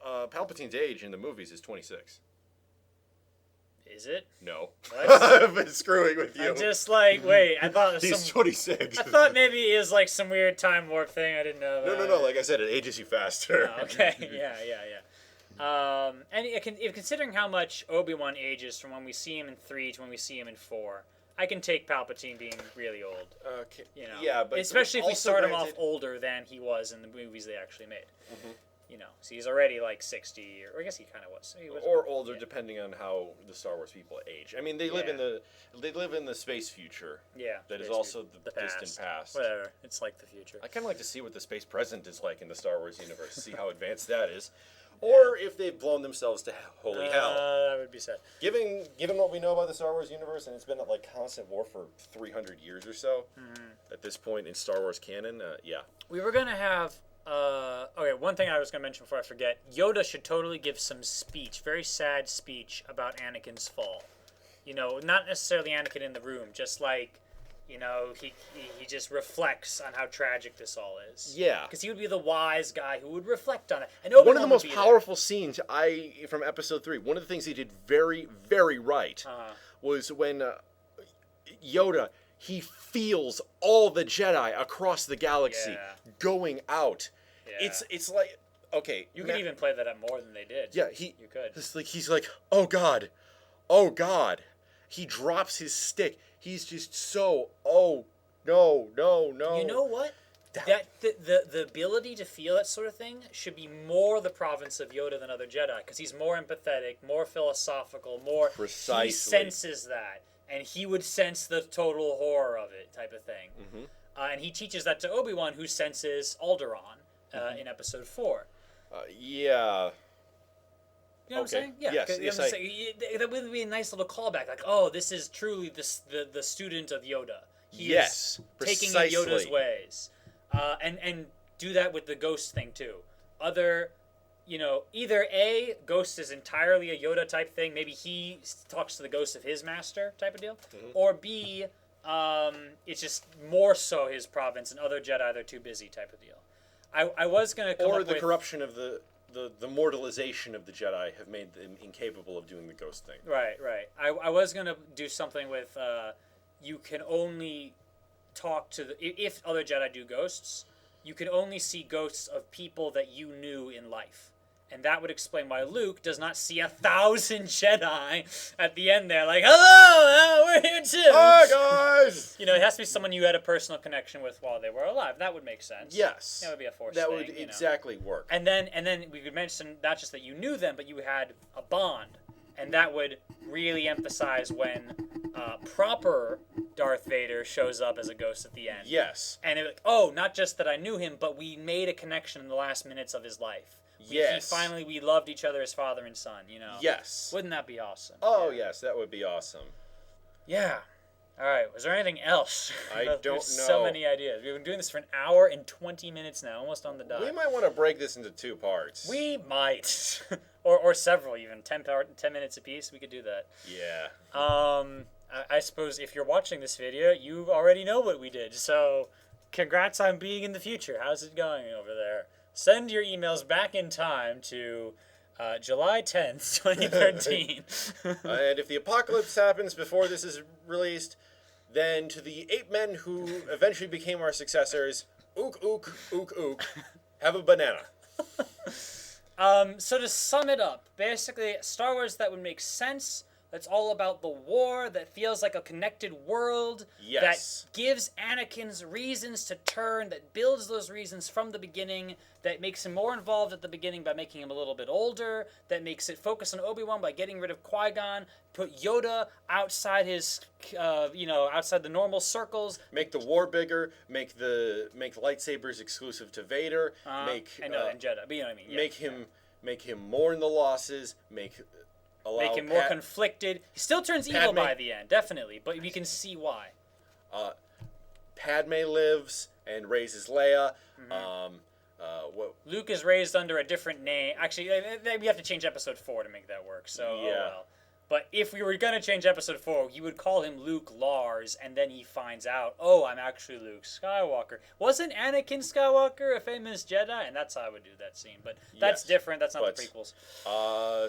Palpatine's age in the movies is 26. Is it? No. What? I've been screwing with you. I'm just like, wait, I thought it was He's 26. I thought maybe it was like some weird time warp thing. I didn't know that. No. Like I said, it ages you faster. Oh, okay. Yeah. And if considering how much Obi-Wan ages from when we see him in 3 to when we see him in 4, I can take Palpatine being really old. Okay. You know? Yeah, but especially if we also start him off granted- older than he was in the movies they actually made. Mm-hmm. You know, so he's already like 60, or I guess he kind of was. He was or older, depending on how the Star Wars people age. I mean, they live in the space future. Yeah. That is also the distant past. Whatever. It's like the future. I kind of like to see what the space present is like in the Star Wars universe. See how advanced that is, or if they've blown themselves to holy hell. That would be sad. Given what we know about the Star Wars universe, and it's been at like constant war for 300 years or so. At this point in Star Wars canon, yeah. We were gonna have. Okay, one thing I was going to mention before I forget. Yoda should totally give some speech, very sad speech about Anakin's fall. You know, not necessarily Anakin in the room, just like, you know, he just reflects on how tragic this all is. Yeah. Because he would be the wise guy who would reflect on it. And One of the most powerful scenes from Episode 3, one of the things he did very, very right was when Yoda, he feels all the Jedi across the galaxy going out. Yeah. It's like, okay. You could even play that up more than they did. Yeah, you could. It's like, he's like, oh God. He drops his stick. He's just so, oh, no. You know what? That the ability to feel that sort of thing should be more the province of Yoda than other Jedi, because he's more empathetic, more philosophical, more... Precisely. He senses that, and he would sense the total horror of it type of thing. Mm-hmm. And he teaches that to Obi-Wan, who senses Alderaan in Episode 4. Yeah. You know what I'm saying? Yeah. Yes, that would be a nice little callback. Like, oh, this is truly the student of Yoda. He is taking in Yoda's ways. And do that with the Ghost thing, too. Either A, Ghost is entirely a Yoda type thing. Maybe he talks to the ghost of his master type of deal. Mm-hmm. Or B, it's just more so his province and other Jedi, they're too busy type of deal. I was going to come up with... Or the corruption of the mortalization of the Jedi have made them incapable of doing the ghost thing. Right. I was going to do something with you can only talk to... If other Jedi do ghosts, you can only see ghosts of people that you knew in life. And that would explain why Luke does not see 1,000 Jedi at the end there, like, hello, we're here too. Hi, guys! You know, it has to be someone you had a personal connection with while they were alive. That would make sense. Yes. That would be a Force That thing, would you know. exactly work. And then we could mention not just that you knew them, but you had a bond. And that would really emphasize when proper Darth Vader shows up as a ghost at the end. Yes. And it, oh, not just that I knew him, but we made a connection in the last minutes of his life. Yes. We loved each other as father and son, you know. Yes. Wouldn't that be awesome? Oh, yes, that would be awesome. Yeah. All right. Was there anything else? I don't know. So many ideas. We've been doing this for an hour and 20 minutes now, almost on the dot. We might want to break this into 2 parts. We might. or several even. 10 minutes apiece. We could do that. Yeah. I suppose if you're watching this video, you already know what we did. So congrats on being in the future. How's it going over there? Send your emails back in time to July 10th, 2013. And if the apocalypse happens before this is released, then to the 8 men who eventually became our successors, ook, ook, ook, ook, have a banana. So to sum it up, basically, Star Wars that would make sense. That's all about the war, that feels like a connected world, Yes. that gives Anakin's reasons to turn, that builds those reasons from the beginning, that makes him more involved at the beginning by making him a little bit older, that makes it focus on Obi-Wan by getting rid of Qui-Gon, put Yoda outside his, outside the normal circles. Make the war bigger, make lightsabers exclusive to Vader, And Jedi, but you know what I mean. Yeah. Make him mourn the losses, make him more conflicted. He still turns evil Padme- by the end, definitely, but we can see why. Padme lives and raises Leia. Luke is raised under a different name. Actually, we have to change episode 4 to make that work. So, Yeah. oh well. But if we were going to change episode 4, you would call him Luke Lars, and then he finds out, oh, I'm actually Luke Skywalker. Wasn't Anakin Skywalker a famous Jedi? And that's how I would do that scene. But that's Yes, different. That's not the prequels.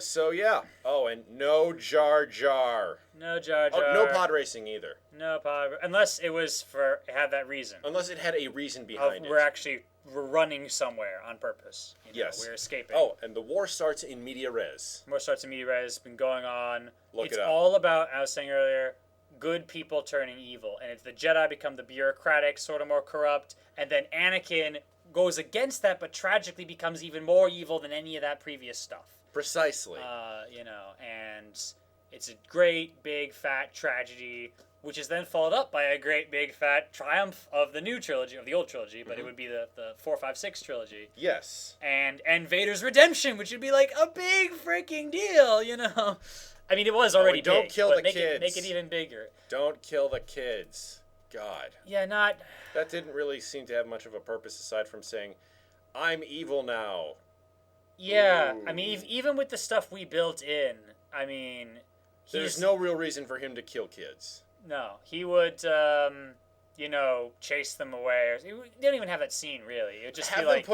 So yeah. Oh, and no Jar Jar. No Jar Jar. Oh, no pod racing either. No pod. Unless it was it had that reason. Unless it had a reason behind it. We're running somewhere on purpose. Yes. We're escaping. Oh, and the war starts in media res. More starts in media res. Been going on. Look it up. All about, I was saying earlier, good people turning evil. And it's the Jedi become the bureaucratic, sort of more corrupt. And then Anakin goes against that, but tragically becomes even more evil than any of that previous stuff. Precisely. And it's a great, big, fat tragedy, which is then followed up by a great, big, fat triumph of the new trilogy, of the old trilogy, but it would be the 4, 5, 6 trilogy. Yes. And Vader's redemption, which would be like a big freaking deal, you know? I mean, it was already don't big, kill but the kids. make it even bigger. Don't kill the kids. God. Yeah, not... That didn't really seem to have much of a purpose aside from saying, I'm evil now. Yeah, Ooh. I mean, even with the stuff we built in, I mean... There's no real reason for him to kill kids. No, he would, chase them away. They don't even have that scene, really. It would just Have be them like...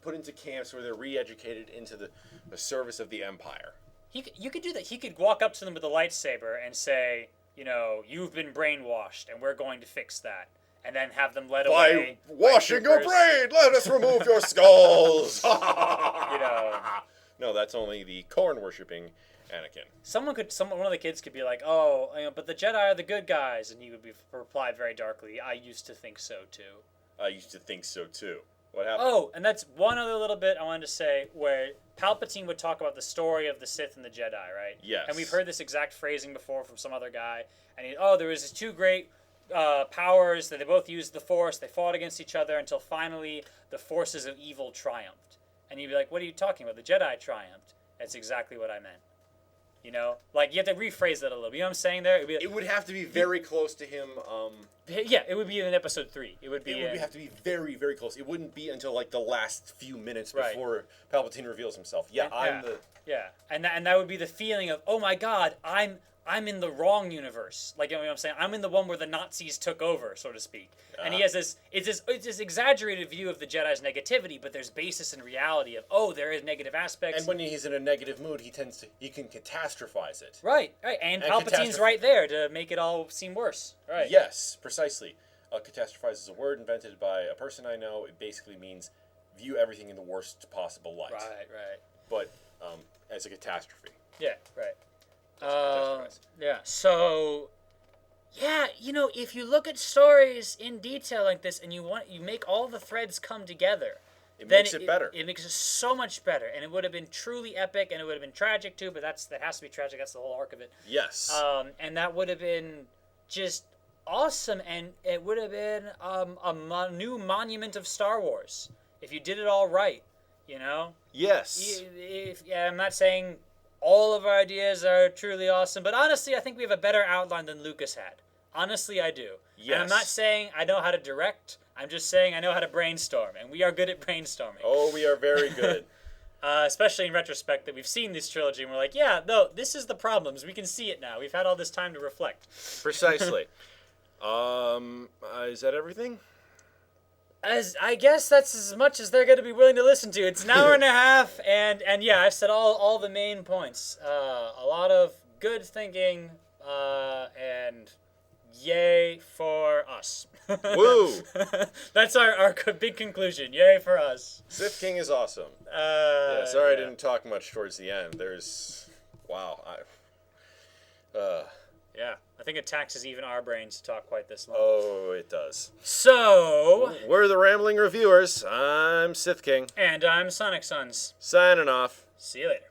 put into camps where they're re-educated into the service of the Empire. You could do that. He could walk up to them with a lightsaber and say, you've been brainwashed, and we're going to fix that. And then have them led away. By washing your brain, let us remove your skulls. No, that's only the corn-worshipping Anakin. One of the kids could be like, oh, but the Jedi are the good guys. And he would reply very darkly, I used to think so, too. I used to think so, too. What happened? Oh, and that's one other little bit I wanted to say where Palpatine would talk about the story of the Sith and the Jedi, right? Yes. And we've heard this exact phrasing before from some other guy. And there was these two great powers that they both used the Force. They fought against each other until finally the forces of evil triumphed. And you'd be like, what are you talking about? The Jedi triumphed. That's exactly what I meant. You have to rephrase that a little. You know what I'm saying there? It would have to be very close to him. Yeah, it would be in episode 3. It would have to be very, very close. It wouldn't be until the last few minutes before Palpatine reveals himself. Yeah, and that would be the feeling of, oh my God, I'm in the wrong universe. You know what I'm saying? I'm in the one where the Nazis took over, so to speak. And he has it's this exaggerated view of the Jedi's negativity, but there's basis in reality of, there is negative aspects. And when he's in a negative mood, he can catastrophize it. Right. And Palpatine's right there to make it all seem worse. Right. Yes, precisely. Catastrophize is a word invented by a person I know. It basically means view everything in the worst possible light. Right. but as a catastrophe. Yeah, right. Catastrophize. Yeah. So, yeah, if you look at stories in detail like this, and you make all the threads come together, It then makes it better. It makes it so much better, and it would have been truly epic, and it would have been tragic too. But that has to be tragic. That's the whole arc of it. Yes. And that would have been just awesome, and it would have been new monument of Star Wars if you did it all right. Yes. I'm not saying all of our ideas are truly awesome, but honestly, I think we have a better outline than Lucas had. Honestly, I do. Yes. And I'm not saying I know how to direct. I'm just saying I know how to brainstorm, and we are good at brainstorming. Oh, we are very good. Especially in retrospect, that we've seen this trilogy, and we're like, yeah, no, this is the problems. We can see it now. We've had all this time to reflect. Precisely. Is that everything? I guess that's as much as they're going to be willing to listen to. It's an hour and a half, and yeah, I've said all the main points. A lot of good thinking, and yay for us. Woo! That's our big conclusion. Yay for us. Sith King is awesome. Sorry I didn't talk much towards the end. Wow. Yeah, I think it taxes even our brains to talk quite this long. Oh, it does. So, We're the Rambling Reviewers. I'm Sith King. and I'm Sonic Sons. Signing off. See you later.